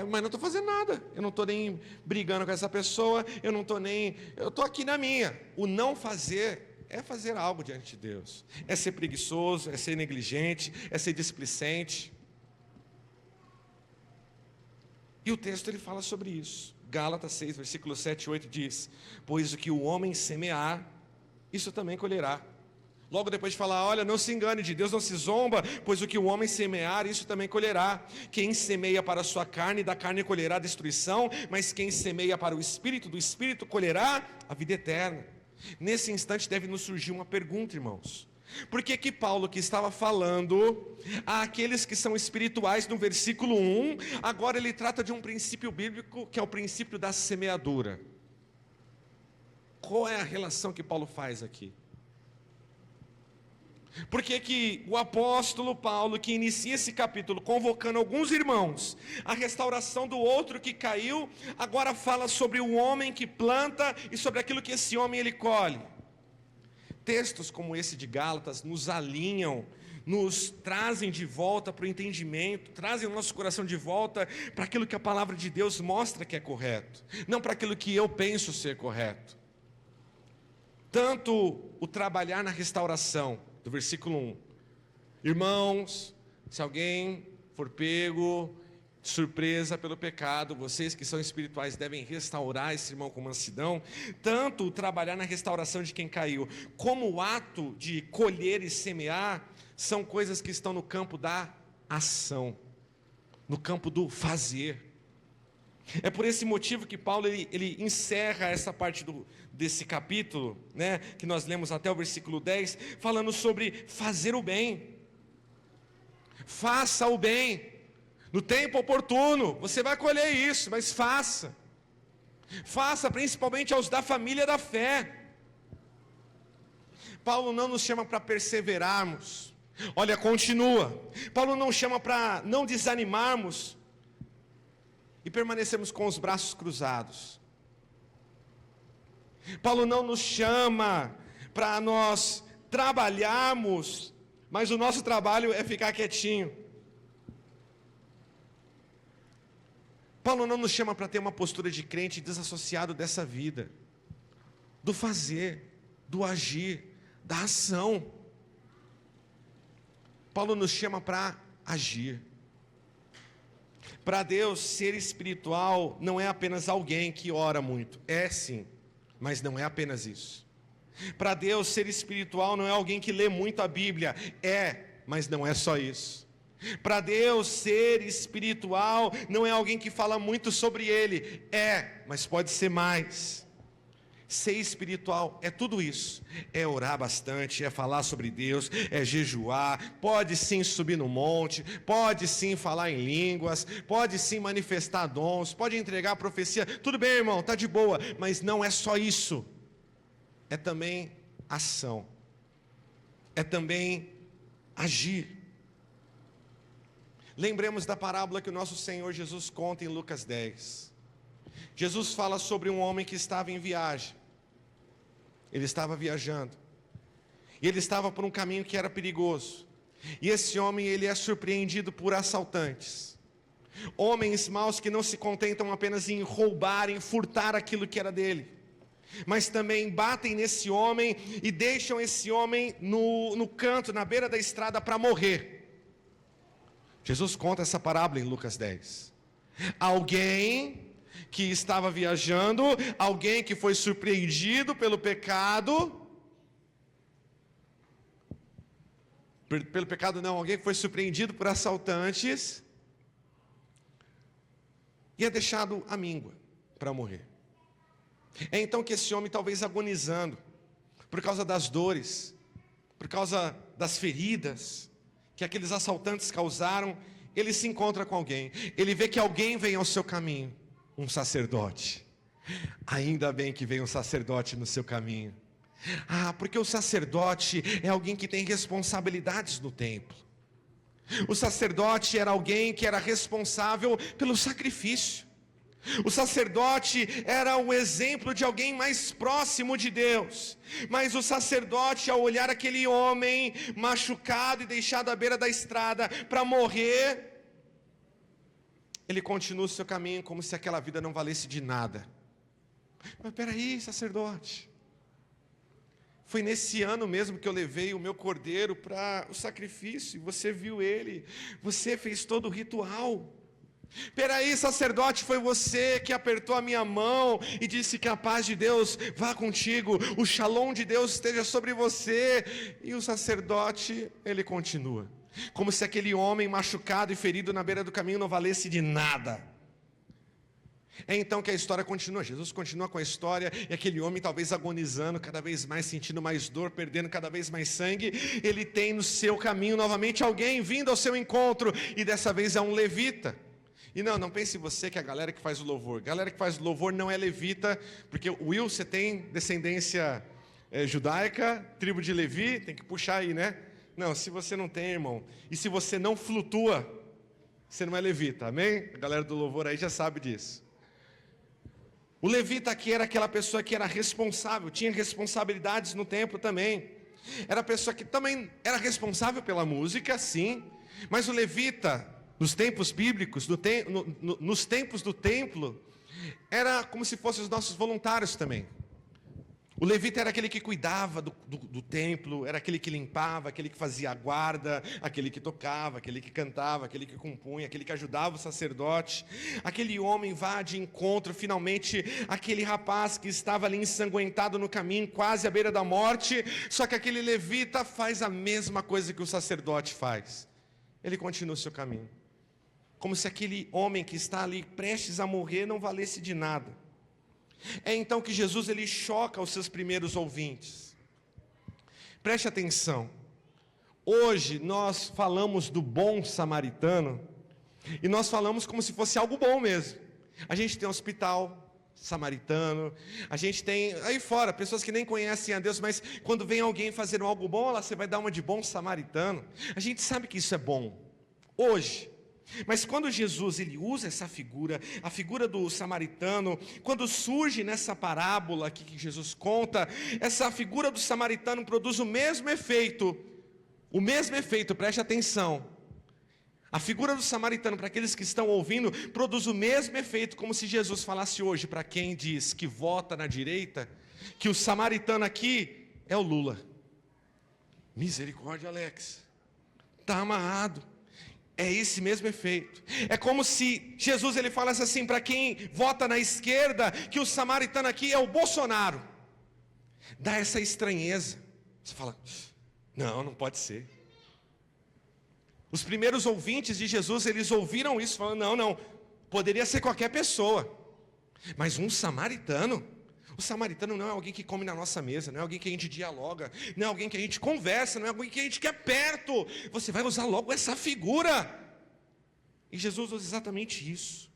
Speaker 1: mas não estou fazendo nada, eu não estou nem brigando com essa pessoa, eu estou aqui na minha. O não fazer é fazer algo diante de Deus, é ser preguiçoso, é ser negligente, é ser displicente. E o texto ele fala sobre isso. Gálatas 6, versículo 7 e 8 diz: pois o que o homem semear, isso também colherá. Logo depois de falar, olha, não se engane, de Deus não se zomba, pois o que o homem semear, isso também colherá. Quem semeia para a sua carne, da carne colherá destruição, mas quem semeia para o Espírito, do Espírito colherá a vida eterna. Nesse instante deve nos surgir uma pergunta, irmãos. Por que Paulo, que estava falando àqueles que são espirituais no versículo 1, agora ele trata de um princípio bíblico, que é o princípio da semeadura? Qual é a relação que Paulo faz aqui? Por que o apóstolo Paulo, que inicia esse capítulo convocando alguns irmãos à restauração do outro que caiu, agora fala sobre o homem que planta e sobre aquilo que esse homem ele colhe? Textos como esse de Gálatas nos alinham, nos trazem de volta para o entendimento, trazem o nosso coração de volta para aquilo que a palavra de Deus mostra que é correto, não para aquilo que eu penso ser correto. Tanto o trabalhar na restauração, do versículo 1, irmãos, se alguém for pego de surpresa pelo pecado, vocês que são espirituais devem restaurar esse irmão com mansidão. Tanto o trabalhar na restauração de quem caiu, como o ato de colher e semear, são coisas que estão no campo da ação, no campo do fazer. É por esse motivo que Paulo ele encerra essa parte desse capítulo, né, que nós lemos até o versículo 10, falando sobre fazer o bem. Faça o bem, no tempo oportuno, você vai colher isso, mas faça principalmente aos da família da fé. Paulo não nos chama para perseverarmos, olha, continua. Paulo não chama para não desanimarmos e permanecemos com os braços cruzados. Paulo não nos chama para nós trabalharmos, mas o nosso trabalho é ficar quietinho. Paulo não nos chama para ter uma postura de crente desassociado dessa vida, do fazer, do agir, da ação. Paulo nos chama para agir. Para Deus, ser espiritual não é apenas alguém que ora muito, é sim, mas não é apenas isso. Para Deus, ser espiritual não é alguém que lê muito a Bíblia, mas não é só isso. Para Deus, ser espiritual não é alguém que fala muito sobre Ele, mas pode ser mais. Ser espiritual é tudo isso, é orar bastante, é falar sobre Deus, é jejuar, pode sim subir no monte, pode sim falar em línguas, pode sim manifestar dons, pode entregar profecia, tudo bem, irmão, está de boa, mas não é só isso, é também ação, é também agir. Lembremos da parábola que o nosso Senhor Jesus conta em Lucas 10. Jesus fala sobre um homem que estava em viagem. Ele estava viajando. E ele estava por um caminho que era perigoso. E esse homem, ele é surpreendido por assaltantes. Homens maus que não se contentam apenas em roubar, em furtar aquilo que era dele, mas também batem nesse homem e deixam esse homem no canto, na beira da estrada para morrer. Jesus conta essa parábola em Lucas 10. Alguém que estava viajando, alguém que foi surpreendido pelo pecado, alguém que foi surpreendido por assaltantes, e é deixado à míngua para morrer. É então que esse homem, talvez agonizando, por causa das dores, por causa das feridas que aqueles assaltantes causaram, ele se encontra com alguém, ele vê que alguém vem ao seu caminho, um sacerdote. Ainda bem que vem um sacerdote no seu caminho. Porque o sacerdote é alguém que tem responsabilidades no templo. O sacerdote era alguém que era responsável pelo sacrifício. O sacerdote era o exemplo de alguém mais próximo de Deus. Mas o sacerdote, ao olhar aquele homem machucado e deixado à beira da estrada para morrer, ele continua o seu caminho como se aquela vida não valesse de nada. Mas peraí, sacerdote, foi nesse ano mesmo que eu levei o meu cordeiro para o sacrifício, e você viu ele, você fez todo o ritual. Peraí, sacerdote, foi você que apertou a minha mão e disse que a paz de Deus vá contigo, o shalom de Deus esteja sobre você. E o sacerdote, ele continua, como se aquele homem machucado e ferido na beira do caminho não valesse de nada. É então que a história continua, Jesus continua com a história, e aquele homem talvez agonizando, cada vez mais sentindo mais dor, perdendo cada vez mais sangue, ele tem no seu caminho novamente alguém vindo ao seu encontro, e dessa vez é um levita. E não pense você que é a galera que faz o louvor, galera que faz o louvor não é levita, porque Will, você tem descendência judaica, tribo de Levi, tem que puxar aí, né? Não, se você não tem, irmão, e se você não flutua, você não é levita, amém? A galera do louvor aí já sabe disso. O levita aqui era aquela pessoa que era responsável, tinha responsabilidades no templo também. Era a pessoa que também era responsável pela música, sim. Mas o levita, nos tempos bíblicos, nos tempos do templo, era como se fossem os nossos voluntários também. O levita era aquele que cuidava do templo, era aquele que limpava, aquele que fazia a guarda, aquele que tocava, aquele que cantava, aquele que compunha, aquele que ajudava o sacerdote. Aquele homem vá de encontro, finalmente, aquele rapaz que estava ali ensanguentado no caminho, quase à beira da morte, só que aquele levita faz a mesma coisa que o sacerdote faz. Ele continua o seu caminho, como se aquele homem que está ali prestes a morrer não valesse de nada. É então que Jesus ele choca os seus primeiros ouvintes. Preste atenção. Hoje nós falamos do bom samaritano e nós falamos como se fosse algo bom mesmo. A gente tem um hospital samaritano, a gente tem aí fora pessoas que nem conhecem a Deus, mas quando vem alguém fazer algo bom, você vai dar uma de bom samaritano. A gente sabe que isso é bom hoje. Mas quando Jesus ele usa essa figura, a figura do samaritano, quando surge nessa parábola aqui que Jesus conta, essa figura do samaritano produz o mesmo efeito, preste atenção. A figura do samaritano, para aqueles que estão ouvindo, produz o mesmo efeito, como se Jesus falasse hoje para quem diz que vota na direita, que o samaritano aqui é o Lula. Misericórdia, Alex, está amarrado. É esse mesmo efeito. É como se Jesus ele falasse assim para quem vota na esquerda, que o samaritano aqui é o Bolsonaro. Dá essa estranheza. Você fala, não pode ser. Os primeiros ouvintes de Jesus, eles ouviram isso, falando, não, poderia ser qualquer pessoa. Mas um samaritano? O samaritano não é alguém que come na nossa mesa, não é alguém que a gente dialoga, não é alguém que a gente conversa, não é alguém que a gente quer perto. Você vai usar logo essa figura. E Jesus usa exatamente isso.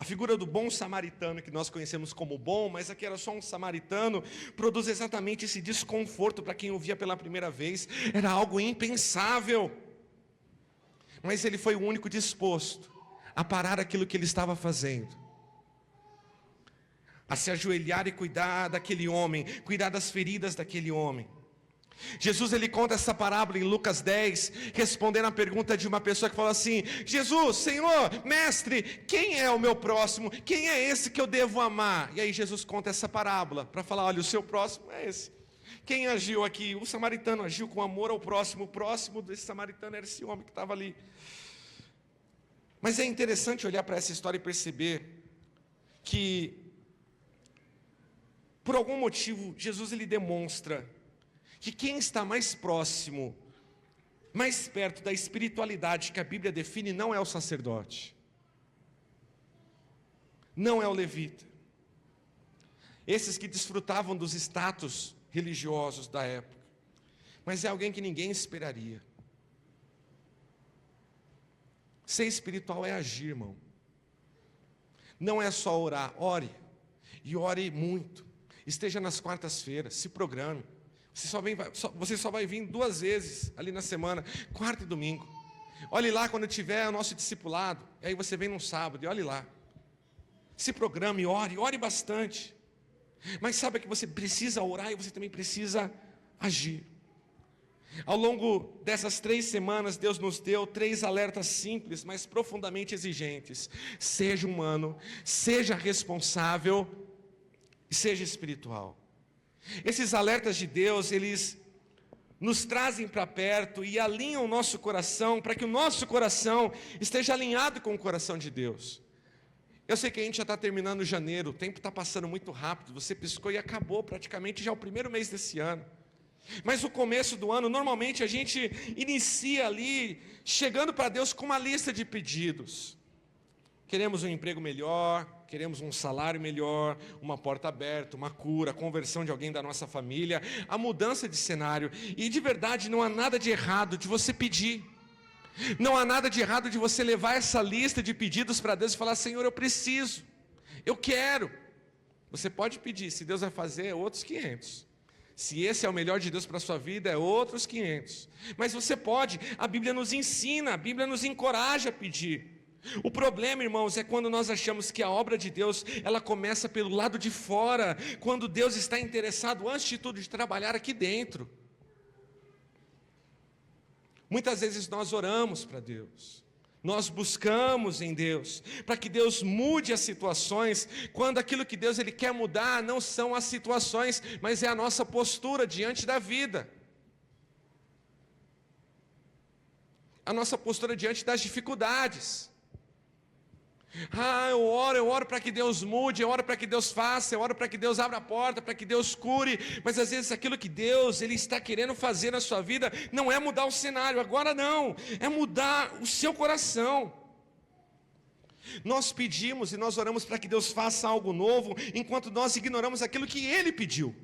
Speaker 1: A figura do bom samaritano, que nós conhecemos como bom, mas aqui era só um samaritano, produz exatamente esse desconforto para quem ouvia pela primeira vez. Era algo impensável. Mas ele foi o único disposto a parar aquilo que ele estava fazendo, a se ajoelhar e cuidar daquele homem, cuidar das feridas daquele homem. Jesus ele conta essa parábola em Lucas 10, respondendo a pergunta de uma pessoa que fala assim: Jesus, Senhor, mestre, quem é o meu próximo? Quem é esse que eu devo amar? E aí Jesus conta essa parábola para falar, olha, o seu próximo é esse. Quem agiu aqui? O samaritano agiu com amor ao próximo. O próximo desse samaritano era esse homem que estava ali. Mas é interessante olhar para essa história e perceber que por algum motivo, Jesus ele demonstra que quem está mais próximo, mais perto da espiritualidade que a Bíblia define, não é o sacerdote, não é o levita. Esses que desfrutavam dos status religiosos da época, mas é alguém que ninguém esperaria. Ser espiritual é agir, irmão. Não é só orar, ore. e ore muito. Esteja nas quartas-feiras, se programe. Você só vai vir 2 vezes ali na semana, quarta e domingo. Olhe lá quando tiver o nosso discipulado, aí você vem num sábado e olhe lá. Se programe, ore bastante. Mas saiba que você precisa orar e você também precisa agir. Ao longo dessas 3 semanas, Deus nos deu 3 alertas simples, mas profundamente exigentes. Seja humano, seja responsável e seja espiritual. Esses alertas de Deus, eles nos trazem para perto e alinham o nosso coração, para que o nosso coração esteja alinhado com o coração de Deus. Eu sei que a gente já está terminando janeiro, o tempo está passando muito rápido, você piscou e acabou praticamente já o primeiro mês desse ano. Mas o começo do ano, normalmente a gente inicia ali, chegando para Deus com uma lista de pedidos. Queremos um emprego melhor, queremos um salário melhor, uma porta aberta, uma cura, a conversão de alguém da nossa família, a mudança de cenário. E de verdade não há nada de errado de você pedir. Não há nada de errado de você levar essa lista de pedidos para Deus e falar: Senhor, eu preciso, eu quero. Você pode pedir, se Deus vai fazer, é outros 500. Se esse é o melhor de Deus para a sua vida, é outros 500. Mas você pode, a Bíblia nos ensina, a Bíblia nos encoraja a pedir. O problema, irmãos, é quando nós achamos que a obra de Deus, ela começa pelo lado de fora, quando Deus está interessado, antes de tudo, de trabalhar aqui dentro. Muitas vezes nós oramos para Deus, nós buscamos em Deus, para que Deus mude as situações, quando aquilo que Deus ele quer mudar não são as situações, mas é a nossa postura diante da vida. A nossa postura diante das dificuldades. Eu oro para que Deus mude, eu oro para que Deus faça, eu oro para que Deus abra a porta, para que Deus cure, mas às vezes aquilo que Deus ele está querendo fazer na sua vida não é mudar o cenário, agora não, é mudar o seu coração. Nós pedimos e nós oramos para que Deus faça algo novo, enquanto nós ignoramos aquilo que Ele pediu.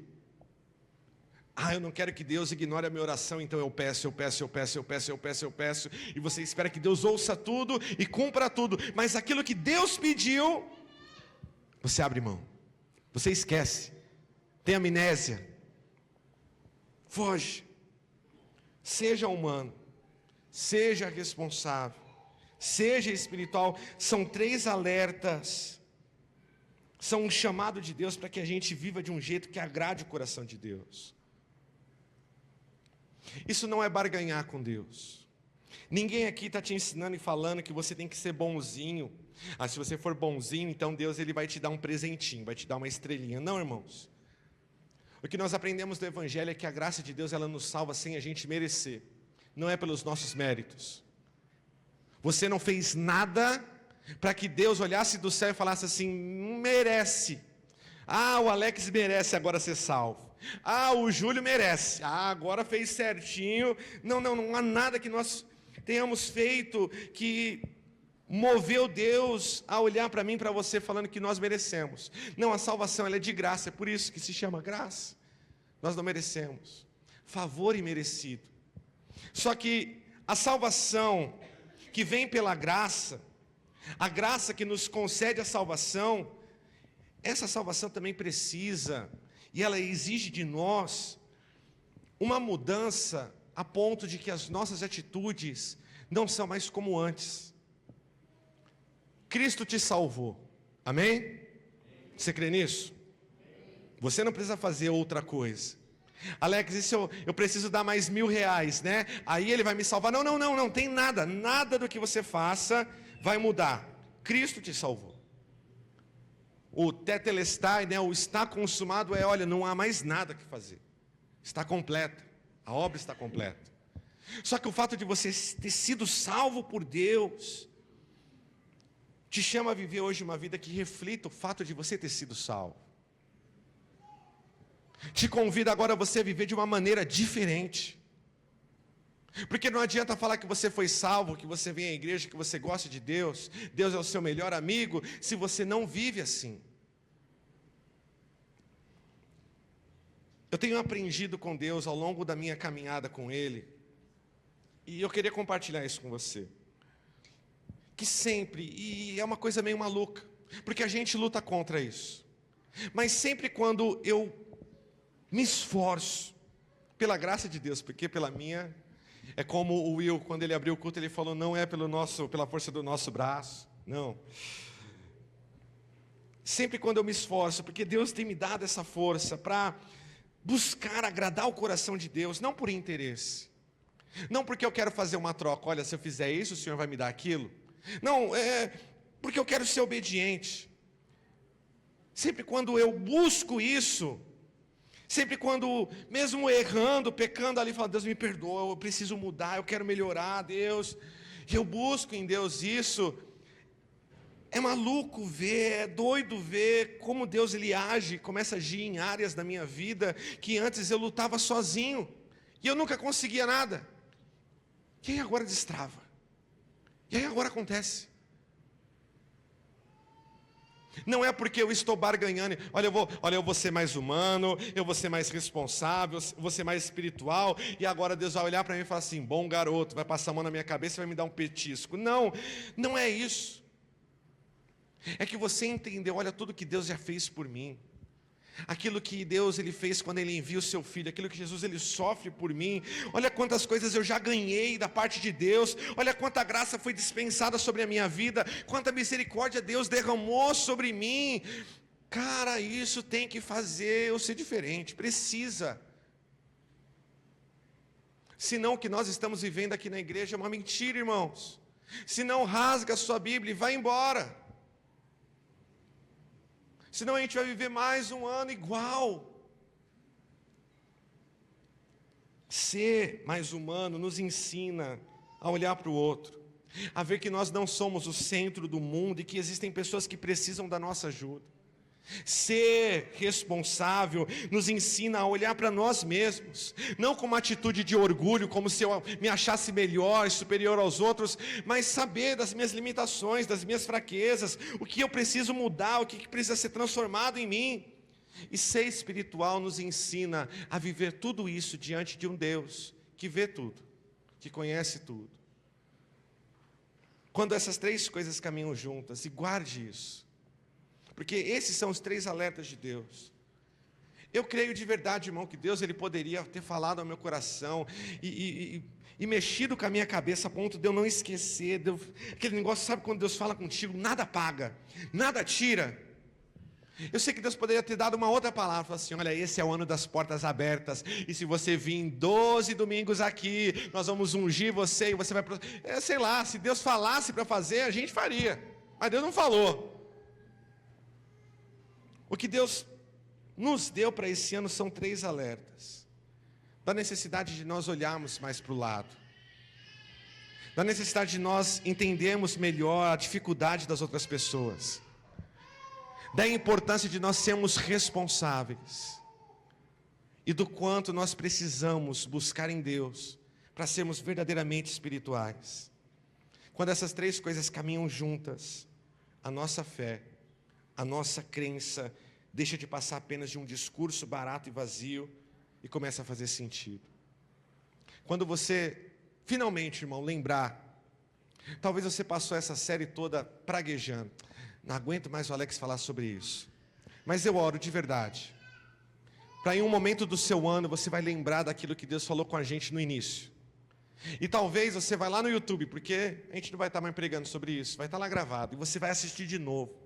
Speaker 1: Eu não quero que Deus ignore a minha oração, então eu peço, e você espera que Deus ouça tudo e cumpra tudo, mas aquilo que Deus pediu, você abre mão, você esquece, tem amnésia, foge. Seja humano, seja responsável, seja espiritual. São 3 alertas, são um chamado de Deus para que a gente viva de um jeito que agrade o coração de Deus. Isso não é barganhar com Deus. Ninguém aqui está te ensinando e falando que você tem que ser bonzinho. Se você for bonzinho, então Deus ele vai te dar um presentinho, vai te dar uma estrelinha. Não, irmãos. O que nós aprendemos do Evangelho é que a graça de Deus ela nos salva sem a gente merecer. Não é pelos nossos méritos. Você não fez nada para que Deus olhasse do céu e falasse assim: merece. O Alex merece agora ser salvo. O Júlio merece. Agora fez certinho. Não há nada que nós tenhamos feito que moveu Deus a olhar para mim, para você, falando que nós merecemos. Não, a salvação ela é de graça, é por isso que se chama graça. Nós não merecemos. Favor imerecido. Só que a salvação que vem pela graça, a graça que nos concede a salvação, essa salvação também precisa, e ela exige de nós, uma mudança a ponto de que as nossas atitudes não são mais como antes. Cristo te salvou, amém? Você crê nisso? Você não precisa fazer outra coisa. Alex, e se eu preciso dar mais R$1.000, né? Aí ele vai me salvar. Não tem nada do que você faça vai mudar. Cristo te salvou. O tetelestai, né, o está consumado olha, não há mais nada que fazer. Está completo. A obra está completa. Só que o fato de você ter sido salvo por Deus te chama a viver hoje uma vida que reflita o fato de você ter sido salvo. Te convida agora a você viver de uma maneira diferente. Porque não adianta falar que você foi salvo, que você vem à igreja, que você gosta de Deus, Deus é o seu melhor amigo, se você não vive assim. Eu tenho aprendido com Deus ao longo da minha caminhada com Ele, e eu queria compartilhar isso com você. Que sempre, e é uma coisa meio maluca, porque a gente luta contra isso. Mas sempre quando eu me esforço, pela graça de Deus, porque pela minha, é como o Will, quando ele abriu o culto, ele falou, não é pela força do nosso braço, não. Sempre quando eu me esforço, porque Deus tem me dado essa força para buscar agradar o coração de Deus, não por interesse, não porque eu quero fazer uma troca, olha, se eu fizer isso, o Senhor vai me dar aquilo, não, porque eu quero ser obediente. Sempre quando eu busco isso, sempre quando, mesmo errando, pecando ali, falo, Deus me perdoa, eu preciso mudar, eu quero melhorar, Deus, e eu busco em Deus isso. É maluco ver, é doido ver como Deus ele age, começa a agir em áreas da minha vida que antes eu lutava sozinho e eu nunca conseguia nada. E aí agora destrava. E aí agora acontece. Não é porque eu estou barganhando, olha, eu vou ser mais humano, eu vou ser mais responsável, eu vou ser mais espiritual, e agora Deus vai olhar para mim e falar assim, bom garoto, vai passar a mão na minha cabeça e vai me dar um petisco. Não, não é isso. É que você entendeu, olha tudo que Deus já fez por mim. Aquilo que Deus ele fez quando Ele envia o Seu Filho, aquilo que Jesus ele sofre por mim. Olha quantas coisas eu já ganhei da parte de Deus. Olha quanta graça foi dispensada sobre a minha vida. Quanta misericórdia Deus derramou sobre mim. Cara, isso tem que fazer eu ser diferente, precisa. Senão o que nós estamos vivendo aqui na igreja é uma mentira, irmãos. Senão rasga a sua Bíblia e vai embora. Senão a gente vai viver mais um ano igual. Ser mais humano nos ensina a olhar para o outro, a ver que nós não somos o centro do mundo e que existem pessoas que precisam da nossa ajuda. Ser responsável nos ensina a olhar para nós mesmos, não com uma atitude de orgulho, como se eu me achasse melhor, superior aos outros, mas saber das minhas limitações, das minhas fraquezas, o que eu preciso mudar, o que precisa ser transformado em mim. E ser espiritual nos ensina a viver tudo isso diante de um Deus que vê tudo, que conhece tudo. Quando essas três coisas caminham juntas, e guarde isso, porque esses são os três alertas de Deus. Eu creio de verdade, irmão, que Deus ele poderia ter falado ao meu coração e mexido com a minha cabeça a ponto de eu não esquecer. Aquele negócio, sabe quando Deus fala contigo, nada apaga, nada tira. Eu sei que Deus poderia ter dado uma outra palavra, falar assim, olha, esse é o ano das portas abertas, e se você vir 12 domingos aqui, nós vamos ungir você, e você vai... sei lá, se Deus falasse para fazer, a gente faria, mas Deus não falou. O que Deus nos deu para esse ano são três alertas. Da necessidade de nós olharmos mais para o lado. Da necessidade de nós entendermos melhor a dificuldade das outras pessoas. Da importância de nós sermos responsáveis. E do quanto nós precisamos buscar em Deus para sermos verdadeiramente espirituais. Quando essas três coisas caminham juntas, a nossa fé, a nossa crença deixa de passar apenas de um discurso barato e vazio e começa a fazer sentido. Quando você finalmente, irmão, lembrar, talvez você passou essa série toda praguejando, não aguento mais o Alex falar sobre isso, mas eu oro de verdade, para em um momento do seu ano você vai lembrar daquilo que Deus falou com a gente no início. E talvez você vai lá no YouTube, porque a gente não vai estar mais pregando sobre isso, vai estar lá gravado, e você vai assistir de novo.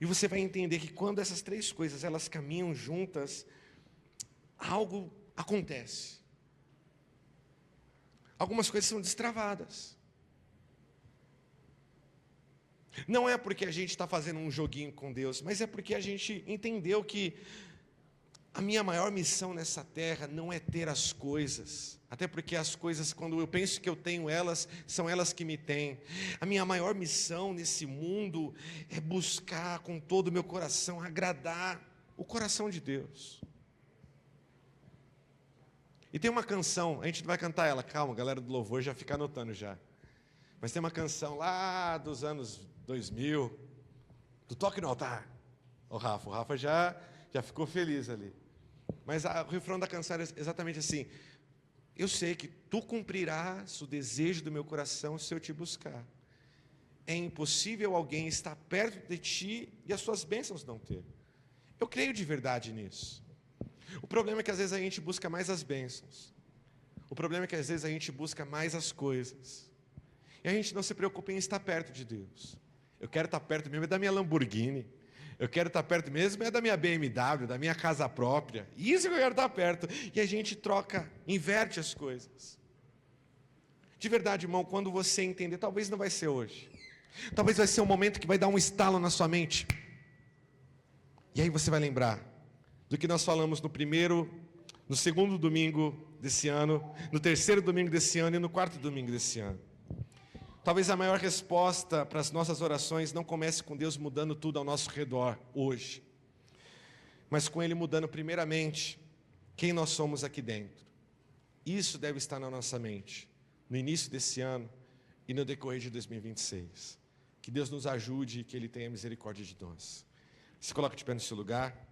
Speaker 1: E você vai entender que quando essas três coisas elas caminham juntas, algo acontece. Algumas coisas são destravadas. Não é porque a gente está fazendo um joguinho com Deus, mas é porque a gente entendeu que a minha maior missão nessa terra não é ter as coisas, até porque as coisas, quando eu penso que eu tenho elas, são elas que me têm. A minha maior missão nesse mundo é buscar com todo o meu coração, agradar o coração de Deus. E tem uma canção, a gente não vai cantar ela, calma, galera do louvor já fica anotando já. Mas tem uma canção lá dos anos 2000, do Toque no Altar. O Rafa já ficou feliz ali. Mas o refrão da canção é exatamente assim: eu sei que tu cumprirás o desejo do meu coração se eu te buscar. É impossível alguém estar perto de ti e as suas bênçãos não ter. Eu creio de verdade nisso. O problema é que às vezes a gente busca mais as bênçãos. O problema é que às vezes a gente busca mais as coisas. E a gente não se preocupa em estar perto de Deus. Eu quero estar perto mesmo da minha Lamborghini. Eu quero estar perto mesmo da minha BMW, da minha casa própria. Isso que eu quero estar perto. E a gente troca, inverte as coisas. De verdade, irmão, quando você entender, talvez não vai ser hoje. Talvez vai ser um momento que vai dar um estalo na sua mente. E aí você vai lembrar do que nós falamos no segundo domingo desse ano, no terceiro domingo desse ano e no quarto domingo desse ano. Talvez a maior resposta para as nossas orações não comece com Deus mudando tudo ao nosso redor hoje, mas com Ele mudando primeiramente quem nós somos aqui dentro. Isso deve estar na nossa mente, no início desse ano e no decorrer de 2026. Que Deus nos ajude e que Ele tenha misericórdia de nós. Se coloque de pé no seu lugar.